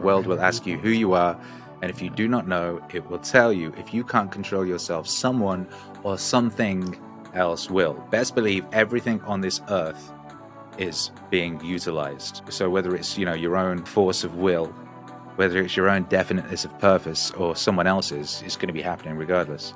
world will ask you who you are, and if you do not know, it will tell you. If you can't control yourself, someone or something else will. Best believe everything on this earth is being utilized. So whether it's, your own force of will, whether it's your own definiteness of purpose or someone else's, it's going to be happening regardless.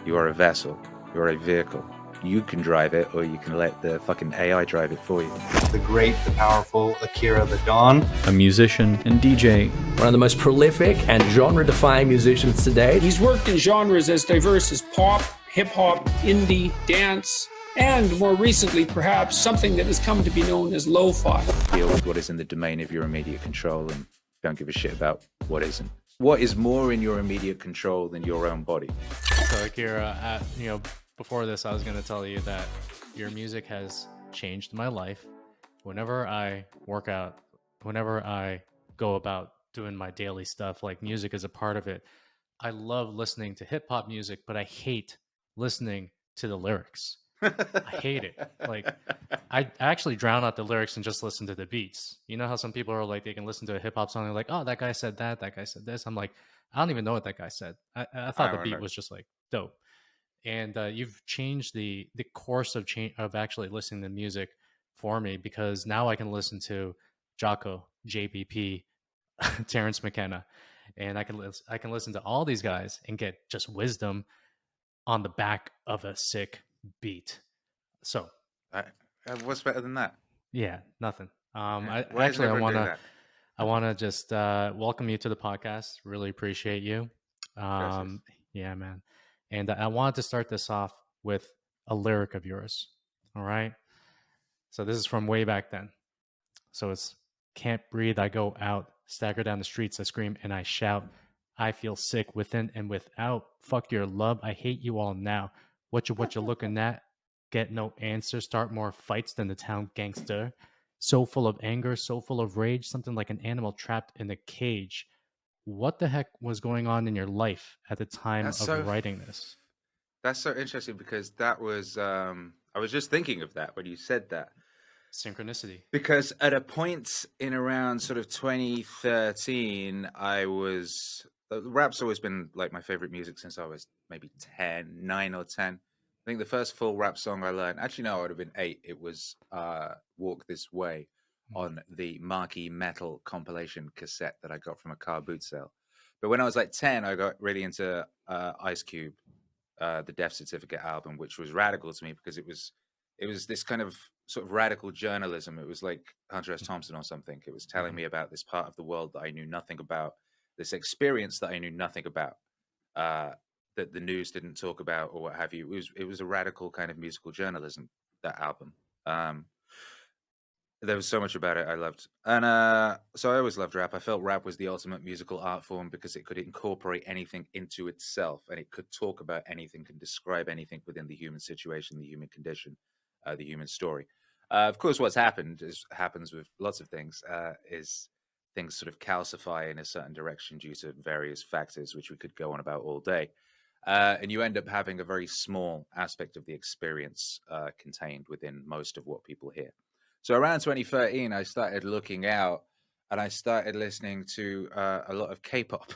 You are a vessel. You are a vehicle. You can drive it, or you can let the fucking AI drive it for you. The great, the powerful Akira the Don. A musician and DJ. One of the most prolific and genre-defying musicians today. He's worked in genres as diverse as pop, hip-hop, indie, dance, and more recently, perhaps, something that has come to be known as Lofi. Deal with what is in the domain of your immediate control and don't give a shit about what isn't. What is more in your immediate control than your own body? So Akira, before this, I was going to tell you that your music has changed my life. Whenever I work out, whenever I go about doing my daily stuff, like music is a part of it. I love listening to hip hop music, but I hate listening to the lyrics. I hate it. Like, I actually drown out the lyrics and just listen to the beats. You know how some people are like, they can listen to a hip hop song and they're like, oh, that guy said that guy said this. I'm like, I don't even know what that guy said. I thought the beat was just like dope. And you've changed the course of actually listening to music for me, because now I can listen to Jocko, JBP, Terrence McKenna, and I can listen to all these guys and get just wisdom on the back of a sick beat. So what's better than that? Yeah, nothing. I want to just welcome you to the podcast. Really appreciate you. Yeah, man. And I wanted to start this off with a lyric of yours. All right. So this is from way back then. So it's, can't breathe, I go out, stagger down the streets, I scream and I shout. I feel sick within and without. Fuck your love, I hate you all now. What you looking at? Get no answer. Start more fights than the town gangster. So full of anger, so full of rage, something like an animal trapped in a cage. What the heck was going on in your life at the time of writing this? That's so interesting, because that was, I was just thinking of that when you said that. Synchronicity. Because at a point in around sort of 2013, rap's always been like my favorite music since I was maybe 9 or 10. I think the first full rap song I learned, actually no, I would have been 8. It was Walk This Way on the Marquee Metal compilation cassette that I got from a car boot sale. But when I was like 10, I got really into Ice Cube, the Death Certificate album, which was radical to me because it was this kind of sort of radical journalism. It was like Hunter S. Thompson or something. It was telling me about this part of the world that I knew nothing about, this experience that I knew nothing about, that the news didn't talk about or what have you. It was a radical kind of musical journalism, that album. There was so much about it I loved. And so I always loved rap. I felt rap was the ultimate musical art form because it could incorporate anything into itself, and it could talk about anything, can describe anything within the human situation, the human condition, the human story. Of course, what's happens with lots of things, is things sort of calcify in a certain direction due to various factors, which we could go on about all day. And you end up having a very small aspect of the experience contained within most of what people hear. So around 2013, I started looking out and I started listening to a lot of K-pop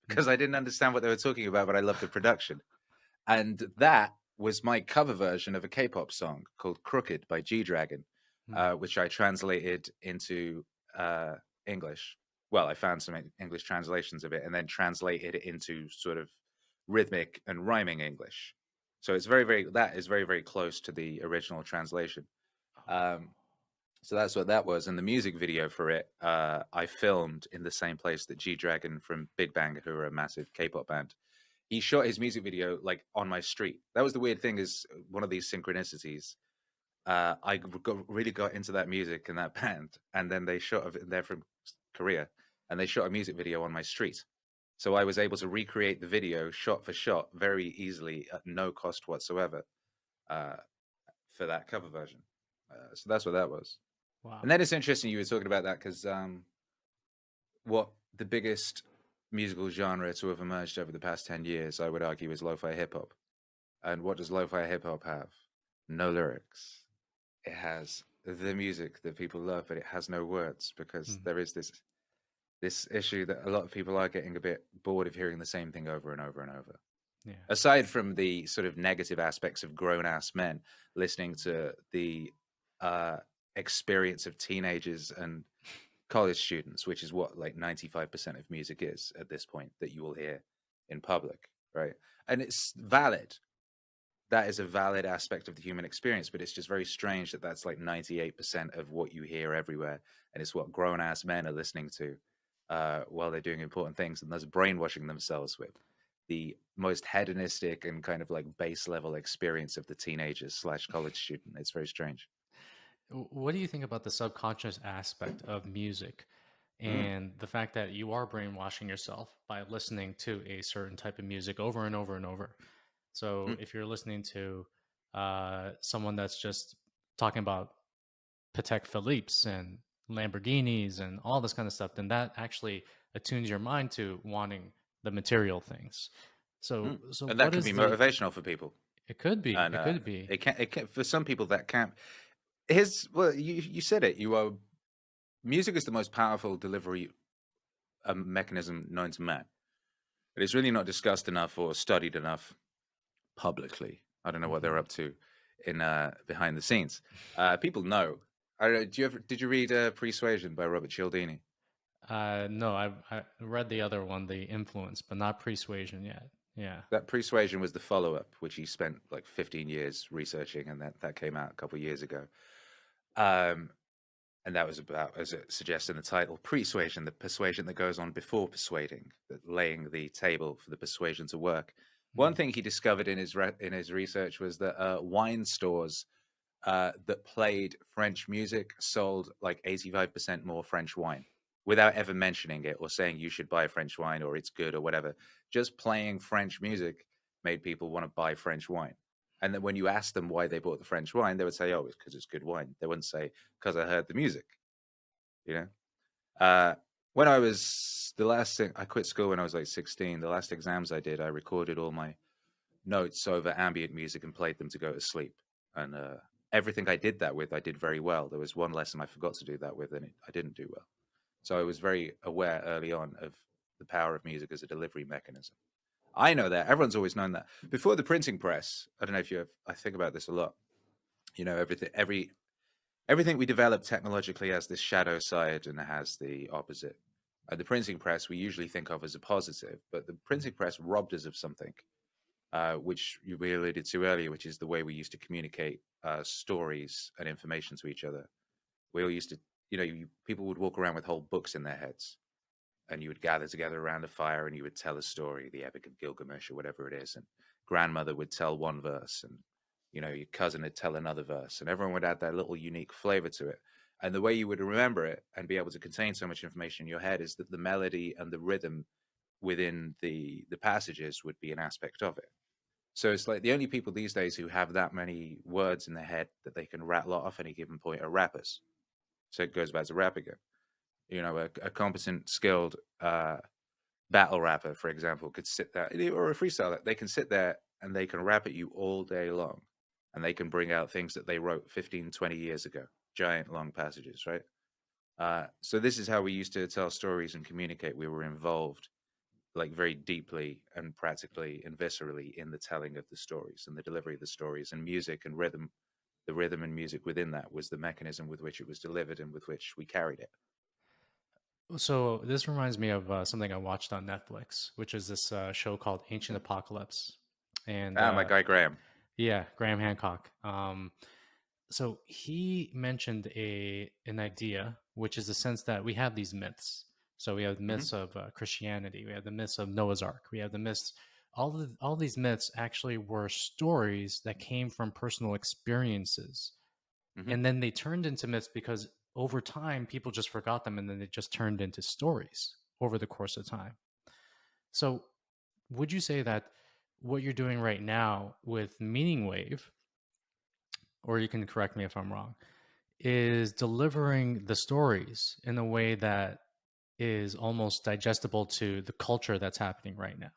because I didn't understand what they were talking about, but I loved the production. And that was my cover version of a K-pop song called Crooked by G-Dragon, which I translated into English. Well, I found some English translations of it and then translated it into sort of rhythmic and rhyming English. So it's that is very, very close to the original translation. So that's what that was. And the music video for it, I filmed in the same place that G-Dragon from Big Bang, who are a massive K-pop band, he shot his music video like on my street. That was the weird thing, is one of these synchronicities. I really got into that music and that band, and then they shot they're from Korea, and they shot a music video on my street. So I was able to recreate the video shot for shot very easily at no cost whatsoever for that cover version. So that's what that was. Wow. And then it's interesting you were talking about that because what the biggest musical genre to have emerged over the past 10 years, I would argue, is lo-fi hip-hop. And what does lo-fi hip-hop have? No lyrics. It has the music that people love, but it has no words because there is this This issue that a lot of people are getting a bit bored of hearing the same thing over and over and over. Yeah. Aside from the sort of negative aspects of grown-ass men listening to the experience of teenagers and college students, which is what like 95% of music is at this point that you will hear in public, right? And it's valid. That is a valid aspect of the human experience, but it's just very strange that that's like 98% of what you hear everywhere, and it's what grown-ass men are listening to while they're doing important things, and thus brainwashing themselves with the most hedonistic and kind of like base level experience of the teenagers slash college student. It's very strange. What do you think about the subconscious aspect of music Mm, and the fact that you are brainwashing yourself by listening to a certain type of music over and over and over? So mm. if you're listening to someone that's just talking about Patek Philippe's and Lamborghinis and all this kind of stuff, then that actually attunes your mind to wanting the material things. So, so And that what can is be the? motivational for people. It could be. And It could be. it can for some people that can't. Here's well, you said it. You are music is the most powerful delivery mechanism known to man. It is really not discussed enough or studied enough publicly. I don't know what they're Mhm. up to in behind the scenes. People know. I don't know, did you read Persuasion by Robert Cialdini? No, I read the other one, The Influence, but not Persuasion yet. Yeah. That Persuasion was the follow-up, which he spent like 15 years researching, and that came out a couple of years ago. And that was about, as it suggests in the title, persuasion, the persuasion that goes on before persuading, that laying the table for the persuasion to work. One Mm. thing he discovered in his research was that wine stores that played French music sold like 85% more French wine without ever mentioning it or saying you should buy French wine or it's good or whatever. Just playing French music made people want to buy French wine. And then when you asked them why they bought the French wine, they would say, "Oh, it's because it's good wine." They wouldn't say, "Because I heard the music." You know. When I was the last thing, I quit school when I was like 16. The last exams I did, I recorded all my notes over ambient music and played them to go to sleep. And everything I did that with, I did very well. There was one lesson I forgot to do that with, and I didn't do well. So I was very aware early on of the power of music as a delivery mechanism. I know that. Everyone's always known that. Before the printing press, I don't know if you have, I think about this a lot. You know, everything we develop technologically has this shadow side and it has the opposite. The printing press we usually think of as a positive, but the printing press robbed us of something, which we alluded to earlier, which is the way we used to communicate stories and information to each other. We all used to, people would walk around with whole books in their heads, and you would gather together around a fire and you would tell a story, the Epic of Gilgamesh or whatever it is, and grandmother would tell one verse, and your cousin would tell another verse, and everyone would add their little unique flavor to it. And the way you would remember it and be able to contain so much information in your head is that the melody and the rhythm within the passages would be an aspect of it. So it's like the only people these days who have that many words in their head that they can rattle off at any given point are rappers. So it goes back to rap again. A competent, skilled battle rapper, for example, could sit there, or a freestyler, they can sit there and they can rap at you all day long. And they can bring out things that they wrote 15, 20 years ago, giant long passages, right? So this is how we used to tell stories and communicate. We were involved like very deeply and practically and viscerally in the telling of the stories and the delivery of the stories, and music and rhythm. The rhythm and music within that was the mechanism with which it was delivered and with which we carried it. So this reminds me of something I watched on Netflix, which is this show called Ancient Apocalypse, and My guy Graham. yeah, Graham Hancock. So he mentioned an idea, which is the sense that we have these myths. So we have the myths of Christianity, we have the myths of Noah's Ark, we have the myths. All these myths actually were stories that came from personal experiences, and then they turned into myths because over time people just forgot them, and then they just turned into stories over the course of time. So would you say that what you're doing right now with Meaning Wave, or you can correct me if I'm wrong, is delivering the stories in a way that is almost digestible to the culture that's happening right now?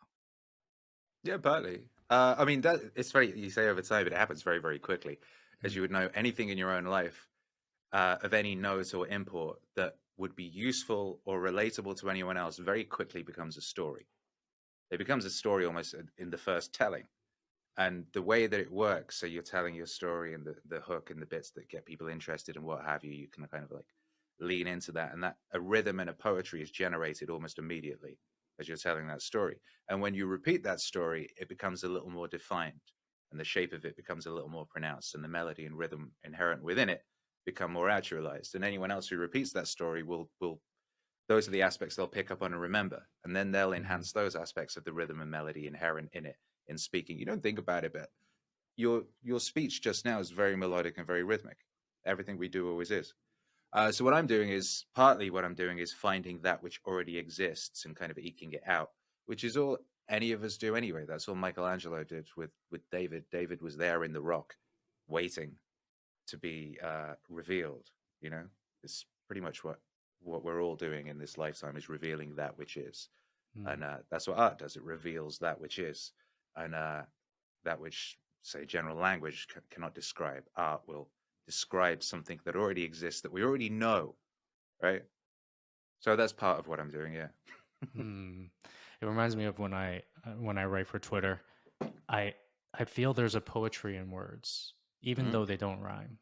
Yeah, partly. I mean, that it's very, you say over time, but it happens very, very quickly. As you would know, anything in your own life of any note or import that would be useful or relatable to anyone else very quickly becomes a story. It becomes a story almost in the first telling. And the way that it works, so you're telling your story and the hook and the bits that get people interested and what have you, you can kind of like lean into that. And that a rhythm and a poetry is generated almost immediately as you're telling that story. And when you repeat that story, it becomes a little more defined and the shape of it becomes a little more pronounced, and the melody and rhythm inherent within it become more actualized. And anyone else who repeats that story will those are the aspects they'll pick up on and remember, and then they'll enhance those aspects of the rhythm and melody inherent in it in speaking. You don't think about it, but your speech just now is very melodic and very rhythmic. Everything we do always is. So what I'm doing is finding that which already exists and kind of eking it out, which is all any of us do anyway. That's all Michelangelo did with David. David was there in the rock, waiting to be revealed. You know, it's pretty much what we're all doing in this lifetime, is revealing that which is. And that's what art does. It reveals that which is, and that which, say, general language cannot describe. Art will describe something that already exists, that we already know, right? So that's part of what I'm doing. Yeah. It reminds me of when I write for Twitter. I feel there's a poetry in words, even though they don't rhyme.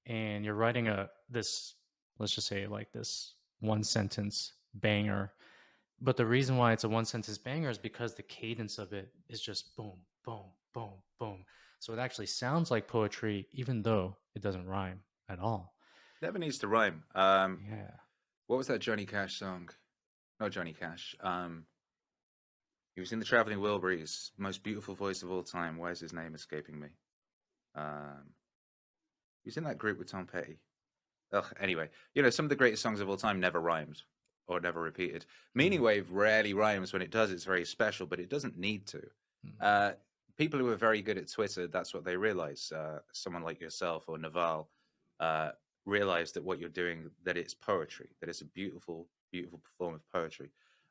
And you're writing this, let's just say, like this one sentence banger. But the reason why it's a one sentence banger is because the cadence of it is just boom, boom, boom, boom. So it actually sounds like poetry, even though it doesn't rhyme at all. Never needs to rhyme. Yeah. What was that Johnny Cash song? Not Johnny Cash. He was in the Traveling Wilburys, most beautiful voice of all time. Why is his name escaping me? He was in that group with Tom Petty. Anyway, you know, some of the greatest songs of all time never rhymed or never repeated. Meaning Wave rarely rhymes. When it does, it's very special, but it doesn't need to. People who are very good at Twitter, that's what they realize. Someone like yourself or Naval realize that what you're doing, that it's poetry, that it's a beautiful, beautiful form of poetry.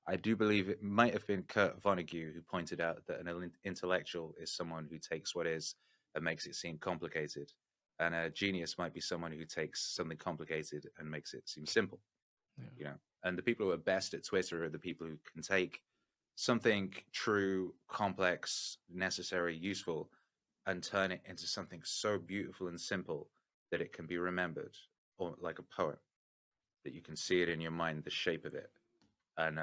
I do believe it might have been Kurt Vonnegut who pointed out that an intellectual is someone who takes what is and makes it seem complicated. And a genius might be someone who takes something complicated and makes it seem simple. Yeah. You know, and the people who are best at Twitter are the people who can take something true, complex, necessary, useful, and turn it into something so beautiful and simple that it can be remembered, or like a poem, that you can see it in your mind, the shape of it, and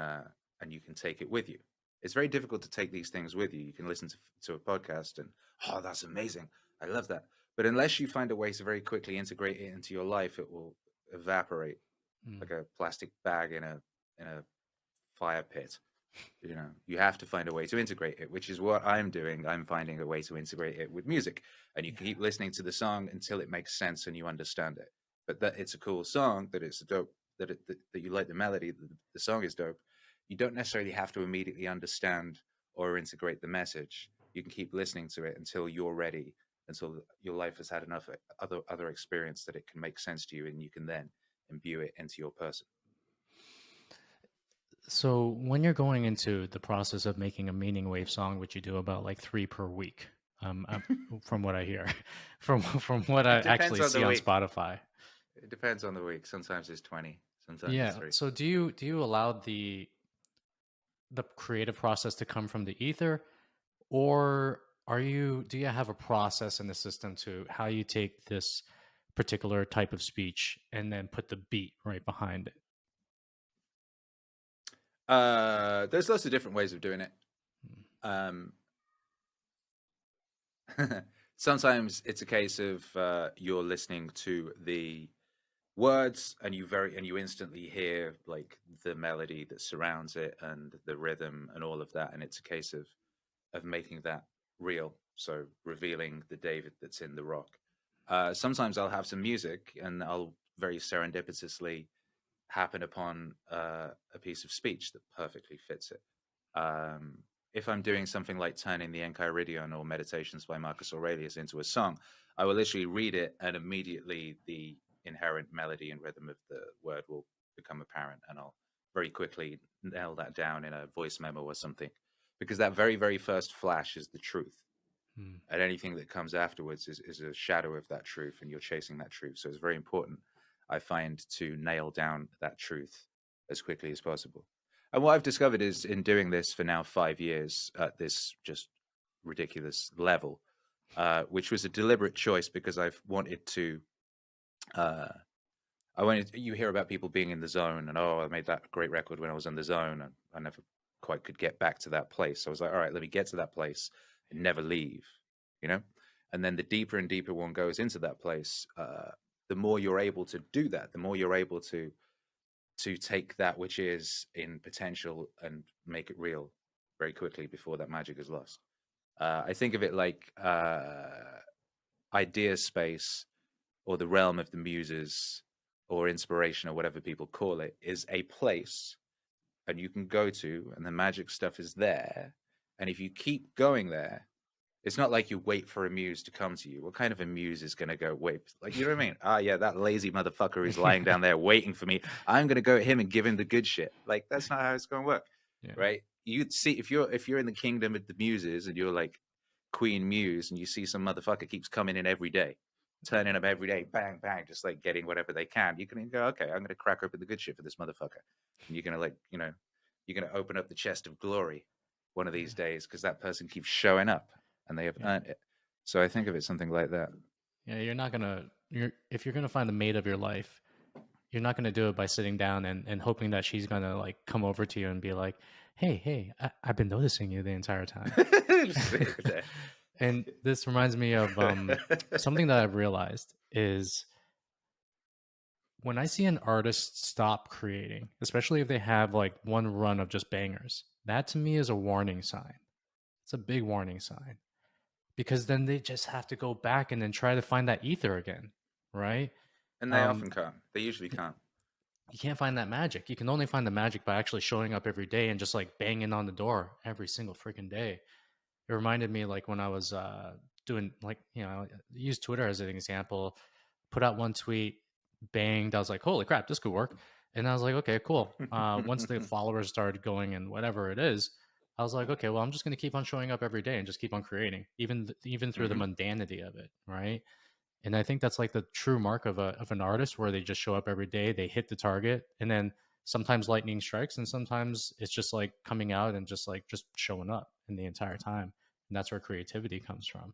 you can take it with you. It's very difficult to take these things with you. You can listen to a podcast and, oh, that's amazing, I love that. But unless you find a way to very quickly integrate it into your life, it will evaporate like a plastic bag in a fire pit. You know, you have to find a way to integrate it, which is what I'm doing. I'm finding a way to integrate it with music, and you keep listening to the song until it makes sense and you understand it. But that it's a cool song, that it's dope, that you like the melody, the song is dope. You don't necessarily have to immediately understand or integrate the message. You can keep listening to it until you're ready, until your life has had enough other experience that it can make sense to you, and you can then imbue it into your person. So when you're going into the process of making a meaning wave song, which you do about like 3 per week, from what I hear, from what I actually see on Spotify. It depends on the week. Sometimes it's 20, sometimes it's 3. So do you allow the creative process to come from the ether, or do you have a process in the system to how you take this particular type of speech and then put the beat right behind it? There's lots of different ways of doing it. Sometimes it's a case of you're listening to the words and you instantly hear like the melody that surrounds it and the rhythm and all of that, and it's a case of making that real, so revealing the David that's in the rock. Sometimes I'll have some music and I'll very serendipitously happen upon a piece of speech that perfectly fits it. If I'm doing something like turning the Enchiridion or Meditations by Marcus Aurelius into a song, I will literally read it and immediately the inherent melody and rhythm of the word will become apparent, and I'll very quickly nail that down in a voice memo or something, because that very, very first flash is the truth. And anything that comes afterwards is a shadow of that truth, and you're chasing that truth. So it's very important. I find, to nail down that truth as quickly as possible. And what I've discovered is, in doing this for now 5 years at this just ridiculous level, which was a deliberate choice because I've wanted to. You hear about people being in the zone, and I made that great record when I was in the zone, and I never quite could get back to that place. So I was like, all right, let me get to that place and never leave, you know? And then the deeper and deeper one goes into that place, the more you're able to do that, the more you're able to take that which is in potential and make it real very quickly before that magic is lost. I think of it like idea space, or the realm of the muses, or inspiration, or whatever people call it, is a place and you can go to, and the magic stuff is there. And if you keep going there, it's not like you wait for a muse to come to you. What kind of a muse is going to go, wait, like, you know what I mean? Yeah, that lazy motherfucker is lying down there waiting for me. I'm going to go at him and give him the good shit. Like, that's not how it's going to work, right? You'd see, if you're in the kingdom of the muses and you're like Queen Muse, and you see some motherfucker keeps coming in every day, turning up every day, bang, bang, just like getting whatever they can. You can go, okay, I'm going to crack open the good shit for this motherfucker. And you're going to, like, you know, you're going to open up the chest of glory one of these days because that person keeps showing up and they have earned it. So I think of it something like that. Yeah, if you're going to find the mate of your life, you're not going to do it by sitting down and hoping that she's going to like come over to you and be like, hey, I've been noticing you the entire time. And this reminds me of something that I've realized is when I see an artist stop creating, especially if they have like one run of just bangers, that to me is a warning sign. It's a big warning sign, because then they just have to go back and then try to find that ether again, right? And they often can't. They usually can't. You can't find that magic. You can only find the magic by actually showing up every day and just like banging on the door every single freaking day. It reminded me like when I was doing, like, you know, use Twitter as an example, put out one tweet, banged. I was like, holy crap, this could work. And I was like, okay, cool. Once the followers started going and whatever it is, I was like, okay, well, I'm just going to keep on showing up every day and just keep on creating, even through the mundanity of it, right? And I think that's like the true mark of an artist, where they just show up every day, they hit the target, and then sometimes lightning strikes, and sometimes it's just like coming out and just showing up in the entire time. And that's where creativity comes from.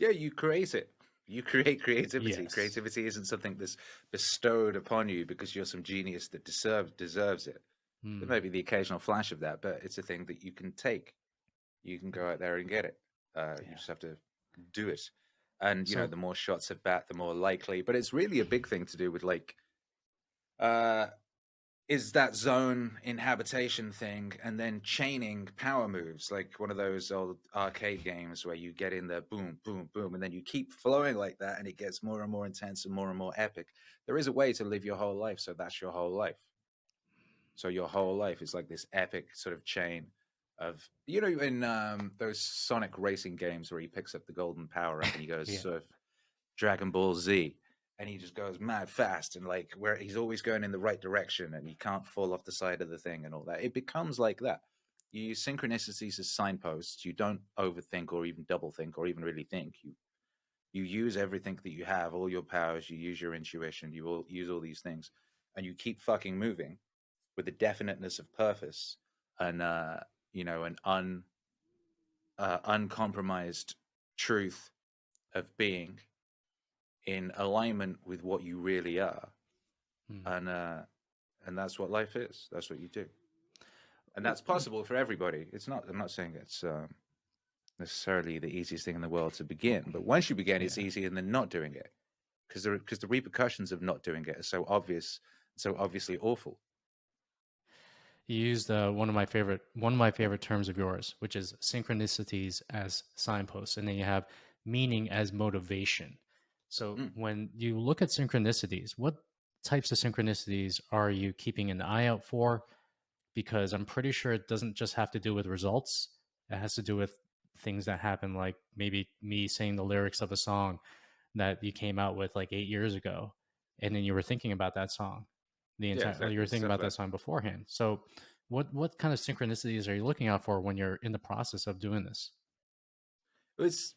Yeah, you create it. You create creativity. Yes. Creativity isn't something that's bestowed upon you because you're some genius that deserves it. There may be the occasional flash of that, but it's a thing that you can take. You can go out there and get it. You just have to do it. And, you know, the more shots at bat, the more likely. But it's really a big thing to do with, like, is that zone inhabitation thing, and then chaining power moves, like one of those old arcade games where you get in there, boom, boom, boom, and then you keep flowing like that, and it gets more and more intense and more epic. There is a way to live your whole life, so that's your whole life. So your whole life is like this epic sort of chain of, you know, in those Sonic racing games where he picks up the golden power up and he goes sort of Dragon Ball Z, and he just goes mad fast, and like where he's always going in the right direction and he can't fall off the side of the thing and all that. It becomes like that. You use synchronicities as signposts. You don't overthink or even double think or even really think. You use everything that you have, all your powers. You use your intuition. You will use all these things, and you keep fucking moving with the definiteness of purpose and you know, an uncompromised truth of being in alignment with what you really are. And that's what life is. That's what you do. And that's possible for everybody. It's not, I'm not saying it's necessarily the easiest thing in the world to begin, but once you begin, it's easier than not doing it, because the repercussions of not doing it are so obvious, so obviously awful. You used one of my favorite terms of yours, which is synchronicities as signposts, and then you have meaning as motivation. So when you look at synchronicities, what types of synchronicities are you keeping an eye out for? Because I'm pretty sure it doesn't just have to do with results. It has to do with things that happen, like maybe me saying the lyrics of a song that you came out with like 8 years ago, and then you were thinking about that song you were thinking about that song beforehand. So what kind of synchronicities are you looking out for when you're in the process of doing this? It's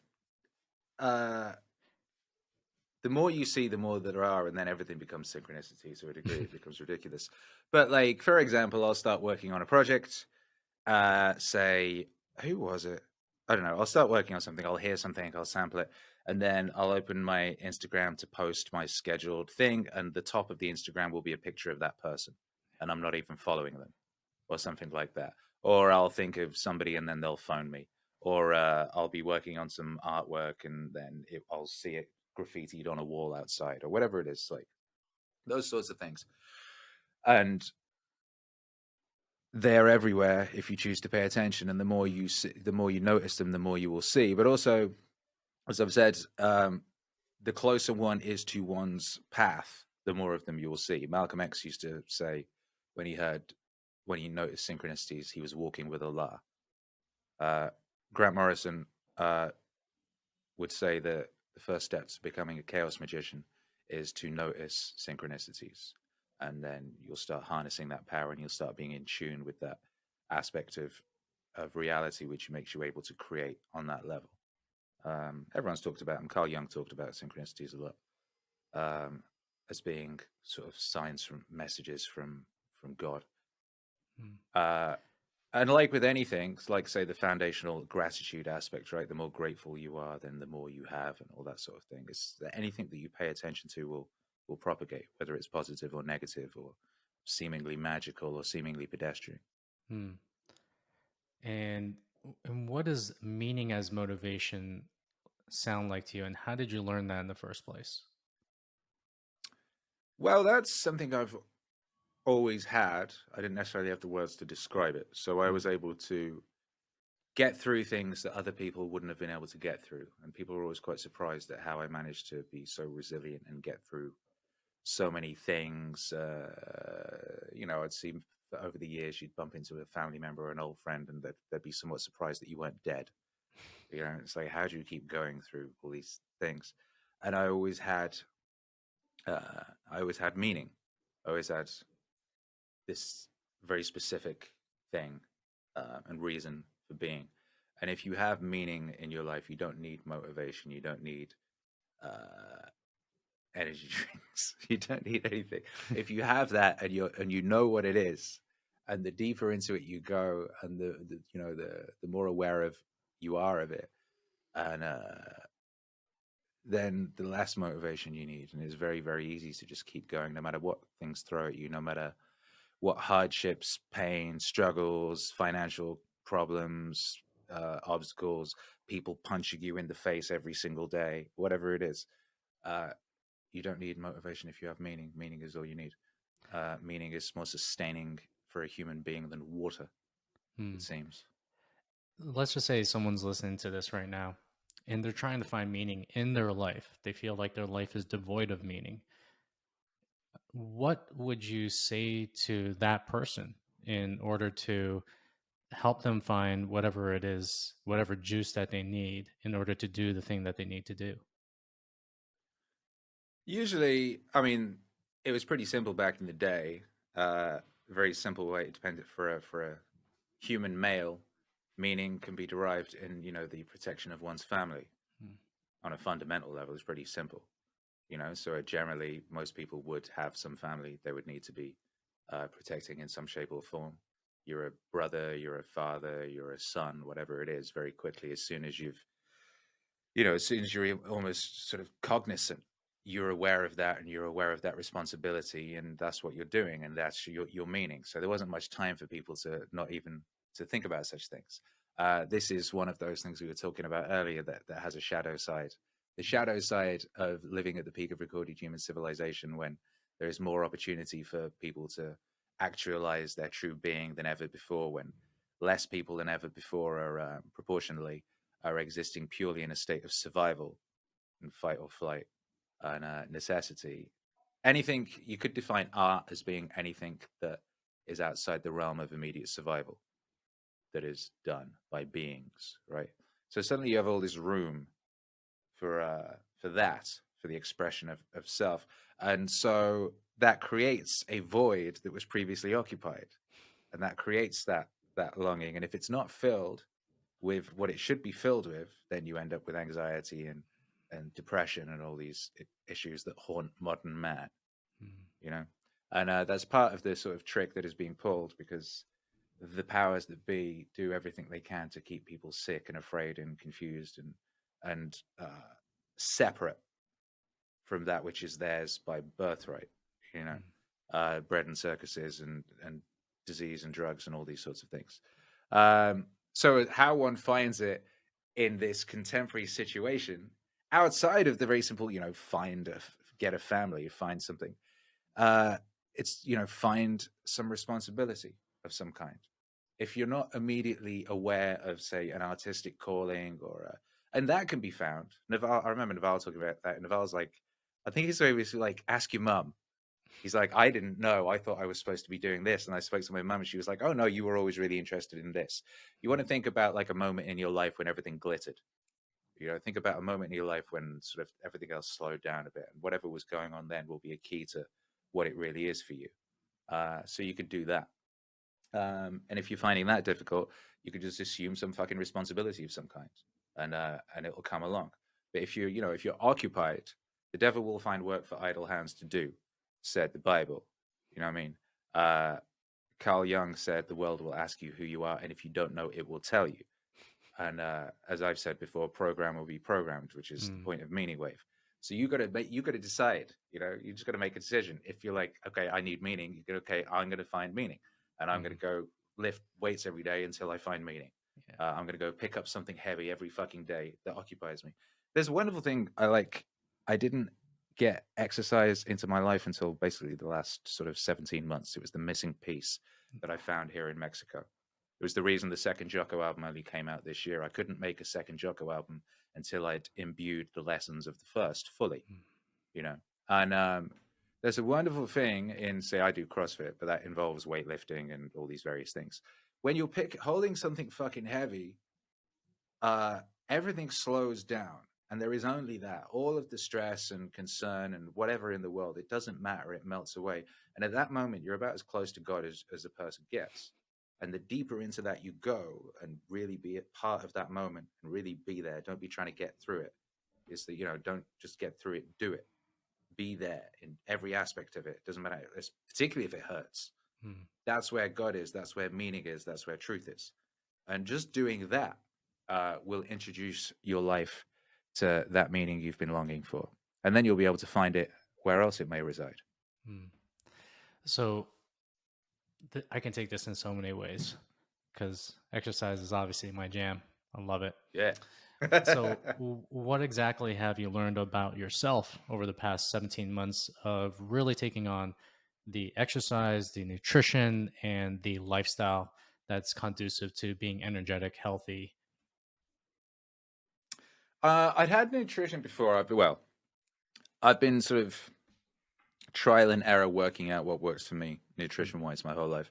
the more you see, the more there are, and then everything becomes synchronicity. To a degree, it becomes ridiculous. But like, for example, I'll start working on a project. Say, who was it? I don't know. I'll start working on something. I'll hear something. I'll sample it, and then I'll open my Instagram to post my scheduled thing. And the top of the Instagram will be a picture of that person, and I'm not even following them, or something like that. Or I'll think of somebody, and then they'll phone me. Or I'll be working on some artwork, and then I'll see it graffitied on a wall outside, or whatever it is, like those sorts of things. And they're everywhere if you choose to pay attention. And the more you see, the more you notice them, the more you will see. But also, as I've said, the closer one is to one's path, the more of them you will see. Malcolm X used to say when he noticed synchronicities, he was walking with Allah. Grant Morrison would say that the first step to becoming a chaos magician is to notice synchronicities. And then you'll start harnessing that power, and you'll start being in tune with that aspect of reality, which makes you able to create on that level. Everyone's talked about them. Carl Jung talked about synchronicities a lot, as being sort of signs from messages from God. And like with anything, like say the foundational gratitude aspect, right? The more grateful you are, then the more you have, and all that sort of thing. It's that anything that you pay attention to will propagate, whether it's positive or negative, or seemingly magical or seemingly pedestrian. And what does meaning as motivation sound like to you, and how did you learn that in the first place? Well, that's something I've always had. I didn't necessarily have the words to describe it, so I was able to get through things that other people wouldn't have been able to get through. And people were always quite surprised at how I managed to be so resilient and get through so many things. I'd see over the years you'd bump into a family member or an old friend, and they'd be somewhat surprised that you weren't dead. It's like, how do you keep going through all these things? And I always had meaning. I always had this very specific thing and reason for being. And if you have meaning in your life, you don't need motivation. You don't need energy drinks. You don't need anything. If you have that, and you know what it is, and the deeper into it you go, and the more aware of you are of it, and then the less motivation you need. And it's very, very easy to just keep going, no matter what things throw at you, no matter what hardships, pain, struggles, financial problems, obstacles, people punching you in the face every single day, whatever it is. You don't need motivation if you have meaning. Meaning is all you need. Meaning is more sustaining for a human being than water, it seems. Let's just say someone's listening to this right now, and they're trying to find meaning in their life. They feel like their life is devoid of meaning. What would you say to that person in order to help them find whatever it is, whatever juice that they need in order to do the thing that they need to do? Usually, I mean, it was pretty simple back in the day. Very simple way. It depended for a human male. Meaning can be derived in the protection of one's family. On a fundamental level, it's pretty simple. So generally, most people would have some family they would need to be protecting in some shape or form. You're a brother, you're a father, you're a son, whatever it is. Very quickly, as soon as you're almost sort of cognizant, you're aware of that, and you're aware of that responsibility, and that's what you're doing, and that's your meaning. So there wasn't much time for people to not even to think about such things. This is one of those things we were talking about earlier that has a shadow side. The shadow side of living at the peak of recorded human civilization, when there is more opportunity for people to actualize their true being than ever before, when less people than ever before are proportionally are existing purely in a state of survival and fight or flight and necessity. Anything you could define art as being anything that is outside the realm of immediate survival, that is done by beings, right? So suddenly you have all this room for the expression of self, and so that creates a void that was previously occupied, and that creates that longing. And if it's not filled with what it should be filled with, then you end up with anxiety and and depression and all these issues that haunt modern man, Mm. you know. And that's part of the sort of trick that is being pulled, because the powers that be do everything they can to keep people sick and afraid and confused and separate from that which is theirs by birthright, you know, bread and circuses and disease and drugs and all these sorts of things. So how one finds it in this contemporary situation, outside of the very simple, you know, get a family, find something, it's, you know, find some responsibility of some kind. If you're not immediately aware of, say, an artistic calling and that can be found. Naval, I remember Naval talking about that. Naval's like, I think he's always like, ask your mum. He's like, I didn't know. I thought I was supposed to be doing this. And I spoke to my mum and she was like, oh no, you were always really interested in this. You want to think about like a moment in your life when everything glittered. You know, think about a moment in your life when sort of everything else slowed down a bit, and whatever was going on then will be a key to what it really is for you. So you could do that. And if you're finding that difficult, you could just assume some fucking responsibility of some kind, and it will come along. But if you're occupied, the devil will find work for idle hands to do, said the Bible. You know what I mean? Carl Jung said the world will ask you who you are, and if you don't know, it will tell you. And as I've said before, program will be programmed, which is the point of meaning wave. So you got to decide. You know, you just got to make a decision. If you're like, okay, I need meaning, you go, okay, I'm going to find meaning, and I'm going to go lift weights every day until I find meaning. Yeah. I'm going to go pick up something heavy every fucking day that occupies me. There's a wonderful thing I like. I didn't get exercise into my life until basically the last sort of 17 months. It was the missing piece that I found here in Mexico. It was the reason the second Jocko album only came out this year. I couldn't make a second Jocko album until I'd imbued the lessons of the first fully, you know. And there's a wonderful thing in, say, I do CrossFit, but that involves weightlifting and all these various things. When you're holding something fucking heavy, everything slows down. And there is only that. All of the stress and concern and whatever in the world, it doesn't matter. It melts away. And at that moment, you're about as close to God as a person gets. And the deeper into that you go and really be a part of that moment and really be there. Don't be trying to get through it. Is that, you know, don't just get through it, do it. Be there in every aspect of it. It doesn't matter, particularly if it hurts. That's where God is. That's where meaning is. That's where truth is. And just doing that will introduce your life to that meaning you've been longing for. And then you'll be able to find it where else it may reside. So I can take this in so many ways, because exercise is obviously my jam. I love it. Yeah. So what exactly have you learned about yourself over the past 17 months of really taking on the exercise, the nutrition, and the lifestyle that's conducive to being energetic, healthy? I'd had nutrition before. I've been sort of trial and error working out what works for me nutrition-wise my whole life.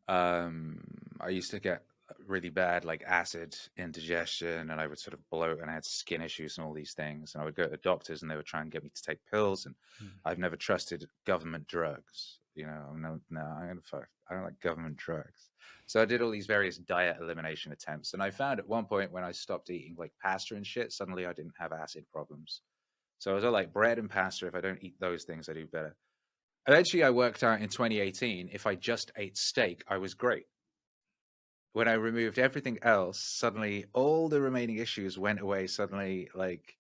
I used to get really bad like acid indigestion, and I would sort of bloat, and I had skin issues and all these things, and I would go to doctors and they would try and get me to take pills, and I've never trusted government drugs. You know, I don't like government drugs. So I did all these various diet elimination attempts, and I found at one point when I stopped eating like pasta and shit, suddenly I didn't have acid problems. So I was all like, bread and pasta, if I don't eat those things, I do better. Eventually, I worked out in 2018, if I just ate steak, I was great. When I removed everything else, suddenly all the remaining issues went away. Suddenly, like,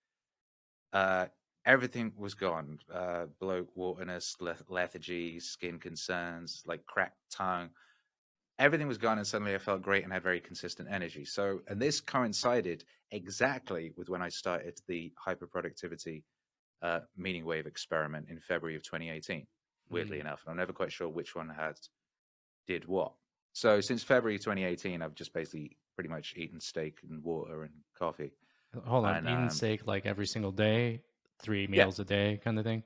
everything was gone. Bloat, waterness, lethargy, skin concerns, like cracked tongue. Everything was gone, and suddenly I felt great and had very consistent energy. So, and this coincided exactly with when I started the hyperproductivity meaning wave experiment in February of 2018, weirdly enough. And I'm never quite sure which one did what. So since February 2018, I've just basically pretty much eaten steak and water and coffee. Hold on, eating steak like every single day, 3 meals a day kind of thing?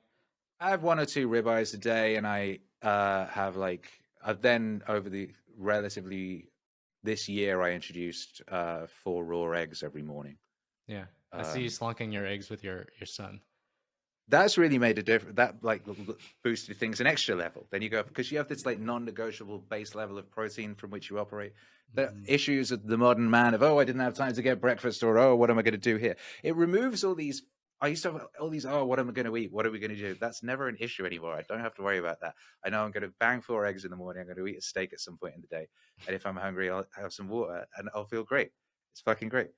I have 1 or 2 ribeyes a day, and I have like, I've then over the relatively, this year I introduced 4 raw eggs every morning. Yeah, I see you slunking your eggs with your son. That's really made a difference. That like boosted things an extra level. Then you go, because you have this like non-negotiable base level of protein from which you operate. The issues of the modern man of, oh, I didn't have time to get breakfast, or, oh, what am I going to do here? It removes all these I used to have all these, oh, what am I going to eat? What are we going to do? That's never an issue anymore. I don't have to worry about that. I know I'm going to bang 4 eggs in the morning. I'm going to eat a steak at some point in the day. And if I'm hungry, I'll have some water and I'll feel great. It's fucking great.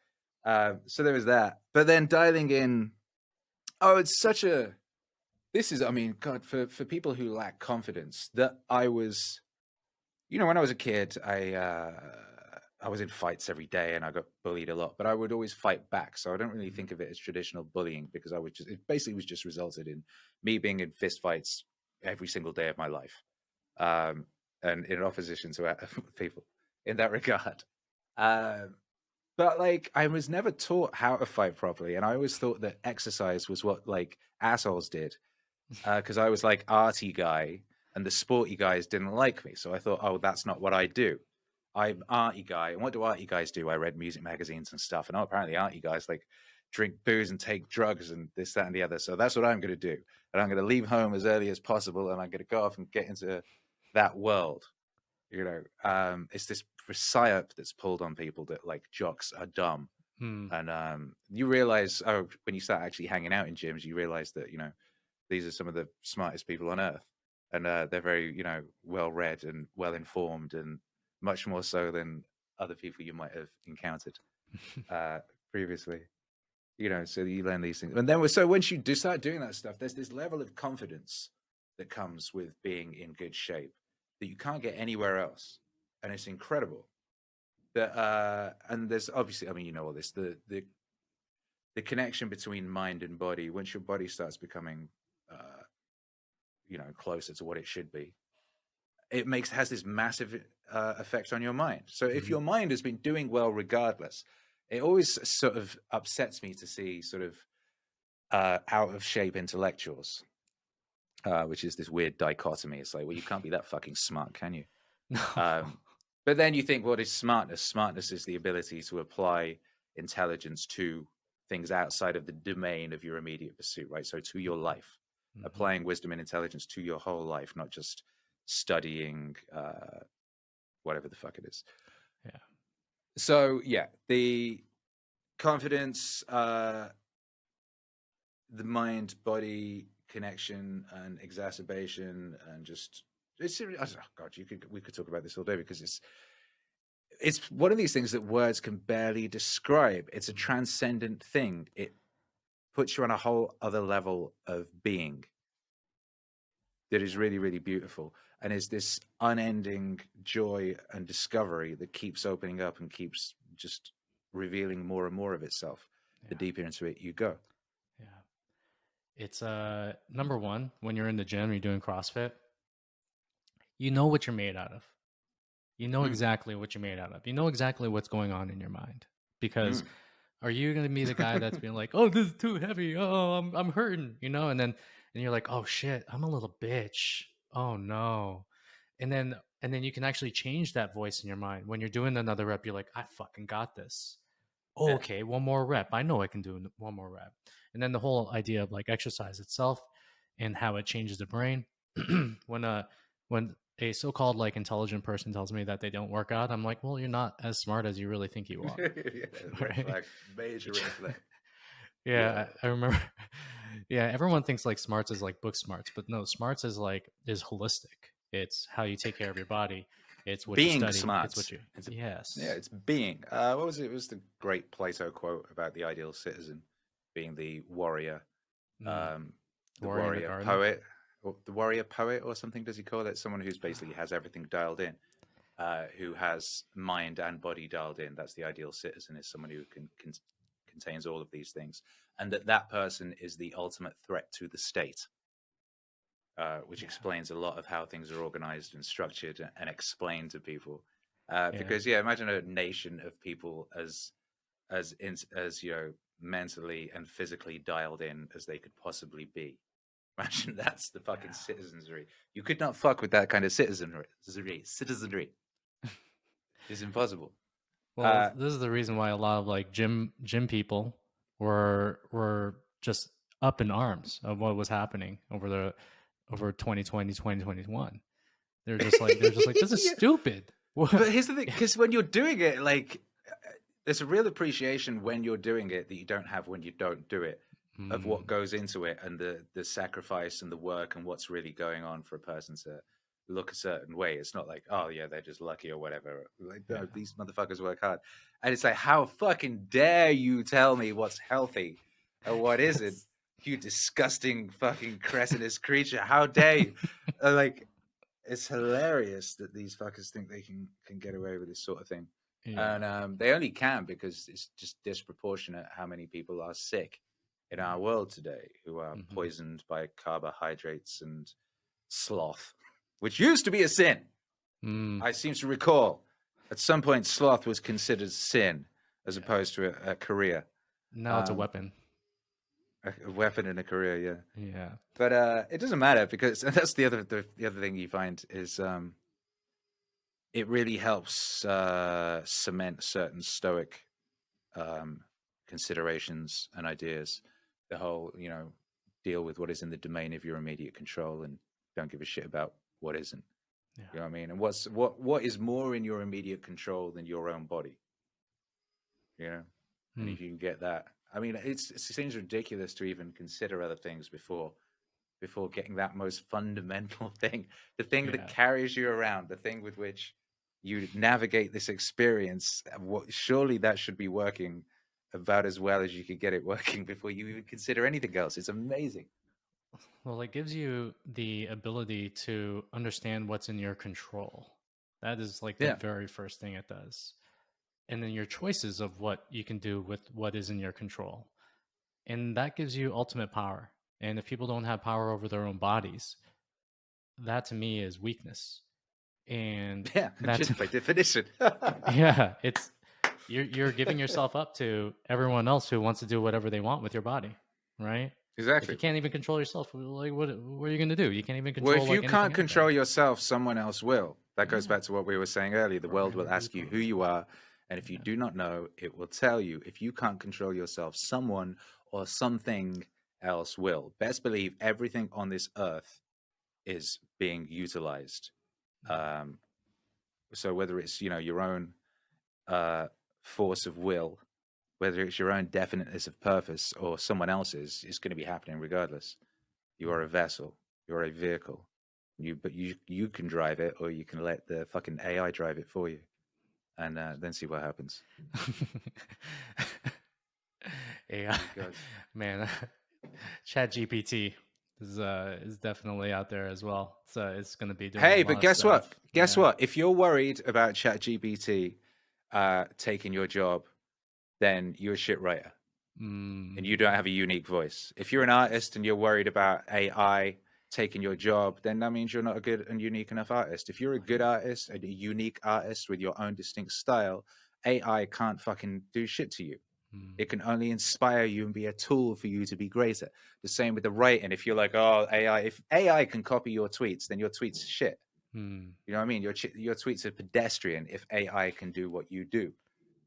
So there was that. But then dialing in, oh, it's such a, this is, I mean, God, for people who lack confidence, that I was, you know, when I was a kid, I was in fights every day and I got bullied a lot, but I would always fight back. So I don't really think of it as traditional bullying because I was just, it basically was just resulted in me being in fist fights every single day of my life. And in opposition to people in that regard. But like, I was never taught how to fight properly. And I always thought that exercise was what like assholes did. Because I was like arty guy and the sporty guys didn't like me. So I thought, oh, that's not what I do. I'm arty guy. And what do arty guys do? I read music magazines and stuff. And apparently arty guys like drink booze and take drugs and this, that, and the other. So that's what I'm going to do. And I'm going to leave home as early as possible. And I'm going to go off and get into that world. You know, it's this psyop that's pulled on people that like jocks are dumb. And you realize, oh, when you start actually hanging out in gyms, you realize that, you know, these are some of the smartest people on earth. And they're very, you know, well-read and well-informed and much more so than other people you might have encountered previously. You know, so you learn these things. And then, so once you do start doing that stuff, there's this level of confidence that comes with being in good shape that you can't get anywhere else. And it's incredible. That and there's obviously, I mean, you know all this, the connection between mind and body, once your body starts becoming you know, closer to what it should be, it has this massive effect on your mind. So if your mind has been doing well regardless, it always sort of upsets me to see sort of out of shape intellectuals, which is this weird dichotomy. It's like, well, you can't be that fucking smart, can you? No. But then you think, what is smartness? Smartness is the ability to apply intelligence to things outside of the domain of your immediate pursuit, right? So to your life, applying wisdom and intelligence to your whole life, not just studying whatever the fuck it is. Yeah. So yeah, the confidence, the mind-body connection and exacerbation, and just it's oh God, we could talk about this all day because it's one of these things that words can barely describe. It's a transcendent thing. It puts you on a whole other level of being that is really, really beautiful, and is this unending joy and discovery that keeps opening up and keeps just revealing more and more of itself the deeper into it you go. Yeah. It's number one, when you're in the gym, you're doing CrossFit, you know what you're made out of. You know exactly what you're made out of. You know exactly what's going on in your mind. Because are you going to be the guy that's being like, oh, this is too heavy. Oh, I'm hurting, you know? And you're like, oh shit, I'm a little bitch. Oh no. And then you can actually change that voice in your mind. When you're doing another rep, you're like, I fucking got this. Oh, okay, one more rep. I know I can do one more rep. And then the whole idea of like exercise itself and how it changes the brain. When a so-called like intelligent person tells me that they don't work out, I'm like, well, you're not as smart as you really think you are. Red flag, major red flag. Yeah, I remember. Yeah, everyone thinks like smarts is like book smarts, but no, smarts is holistic. It's how you take care of your body. It's what being you study. Smart. It's what you. Yes. Yeah, it's being. What was it? It was the great Plato quote about the ideal citizen being the warrior, the warrior poet. Or the warrior poet or something, does he call it? Someone who's basically has everything dialed in, who has mind and body dialed in. That's the ideal citizen, is someone who contains all of these things. And that person is the ultimate threat to the state, which explains a lot of how things are organized and structured and explained to people. Because, imagine a nation of people as you know, mentally and physically dialed in as they could possibly be. Imagine that's the fucking citizenry. You could not fuck with that kind of citizenry. It's impossible. Well, this is the reason why a lot of like gym people were just up in arms of what was happening over 2020, 2021. They're just like this is stupid. But here's the thing, because when you're doing it, like there's a real appreciation when you're doing it that you don't have when you don't do it. of what goes into it, and the sacrifice and the work and what's really going on for a person to look a certain way. It's not like, oh yeah, they're just lucky or whatever. Like, no, these motherfuckers work hard. And it's like, how fucking dare you tell me what's healthy and what isn't, you disgusting fucking cretinous creature. How dare you? Like, it's hilarious that these fuckers think they can get away with this sort of thing. Yeah. And they only can because it's just disproportionate how many people are sick in our world today who are poisoned by carbohydrates and sloth, which used to be a sin. I seem to recall at some point sloth was considered sin as opposed to a career. Now it's a weapon. A weapon in a career, yeah. Yeah. But it doesn't matter, because that's the other thing you find is it really helps cement certain stoic considerations and ideas. The whole, deal with what is in the domain of your immediate control and don't give a shit about what isn't. Yeah. You know what I mean? And what is more in your immediate control than your own body? And if you can get that, I mean, it seems ridiculous to even consider other things before getting that most fundamental thing, the thing that carries you around, the thing with which you navigate this experience. Surely that should be working about as well as you could get it working before you even consider anything else. It's amazing. Well, it gives you the ability to understand what's in your control. That is like the very first thing it does. And then your choices of what you can do with what is in your control. And that gives you ultimate power. And if people don't have power over their own bodies, that to me is weakness. And that's by definition. It's you're giving yourself up to everyone else who wants to do whatever they want with your body, right? Exactly. If you can't even control yourself, like what are you going to do? You can't even control. Well, if you can't control yourself, someone else will. That goes back to what we were saying earlier. The world will ask you who you are, and if you do not know, it will tell you. If you can't control yourself, someone or something else will. Best believe everything on this earth is being utilized. So whether it's your own force of will, whether it's your own definiteness of purpose or someone else's, it's going to be happening regardless. You are a vessel. You are a vehicle. But you can drive it, or you can let the fucking AI drive it for you, and then see what happens. AI, man, ChatGPT is definitely out there as well. So it's going to be doing. Hey, but guess what? Guess what? If you're worried about ChatGPT taking your job, then you're a shit writer, and you don't have a unique voice. If you're an artist and you're worried about AI taking your job, then that means you're not a good and unique enough artist. If you're a good artist, a unique artist with your own distinct style, AI can't fucking do shit to you. It can only inspire you and be a tool for you to be greater. The same with the writing. If you're like, oh, AI, if AI can copy your tweets, then your tweets are shit. You know what I mean? Your tweets are pedestrian if AI can do what you do.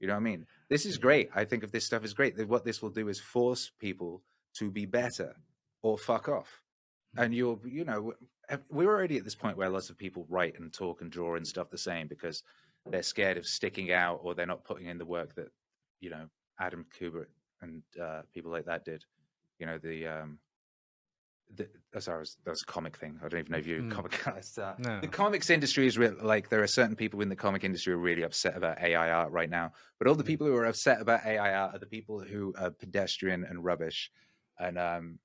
You know what I mean? This is great. I think if this stuff is great, what this will do is force people to be better or fuck off. And we're already at this point where lots of people write and talk and draw and stuff the same because they're scared of sticking out, or they're not putting in the work that, Adam Kubert and people like that did. That was a comic thing. I don't even know if you're comic guys. No. The comics industry is real. Like, there are certain people in the comic industry who are really upset about AI art right now. But all the people who are upset about AI art are the people who are pedestrian and rubbish, and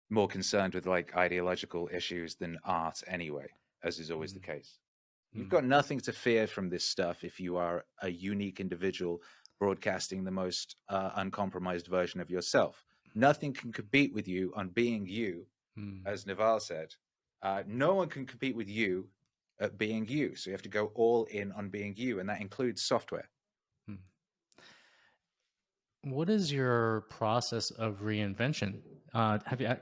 more concerned with like ideological issues than art anyway, as is always the case. You've got nothing to fear from this stuff if you are a unique individual broadcasting the most uncompromised version of yourself. Nothing can compete with you on being you, as Naval said. No one can compete with you at being you. So you have to go all in on being you, and that includes software. What is your process of reinvention?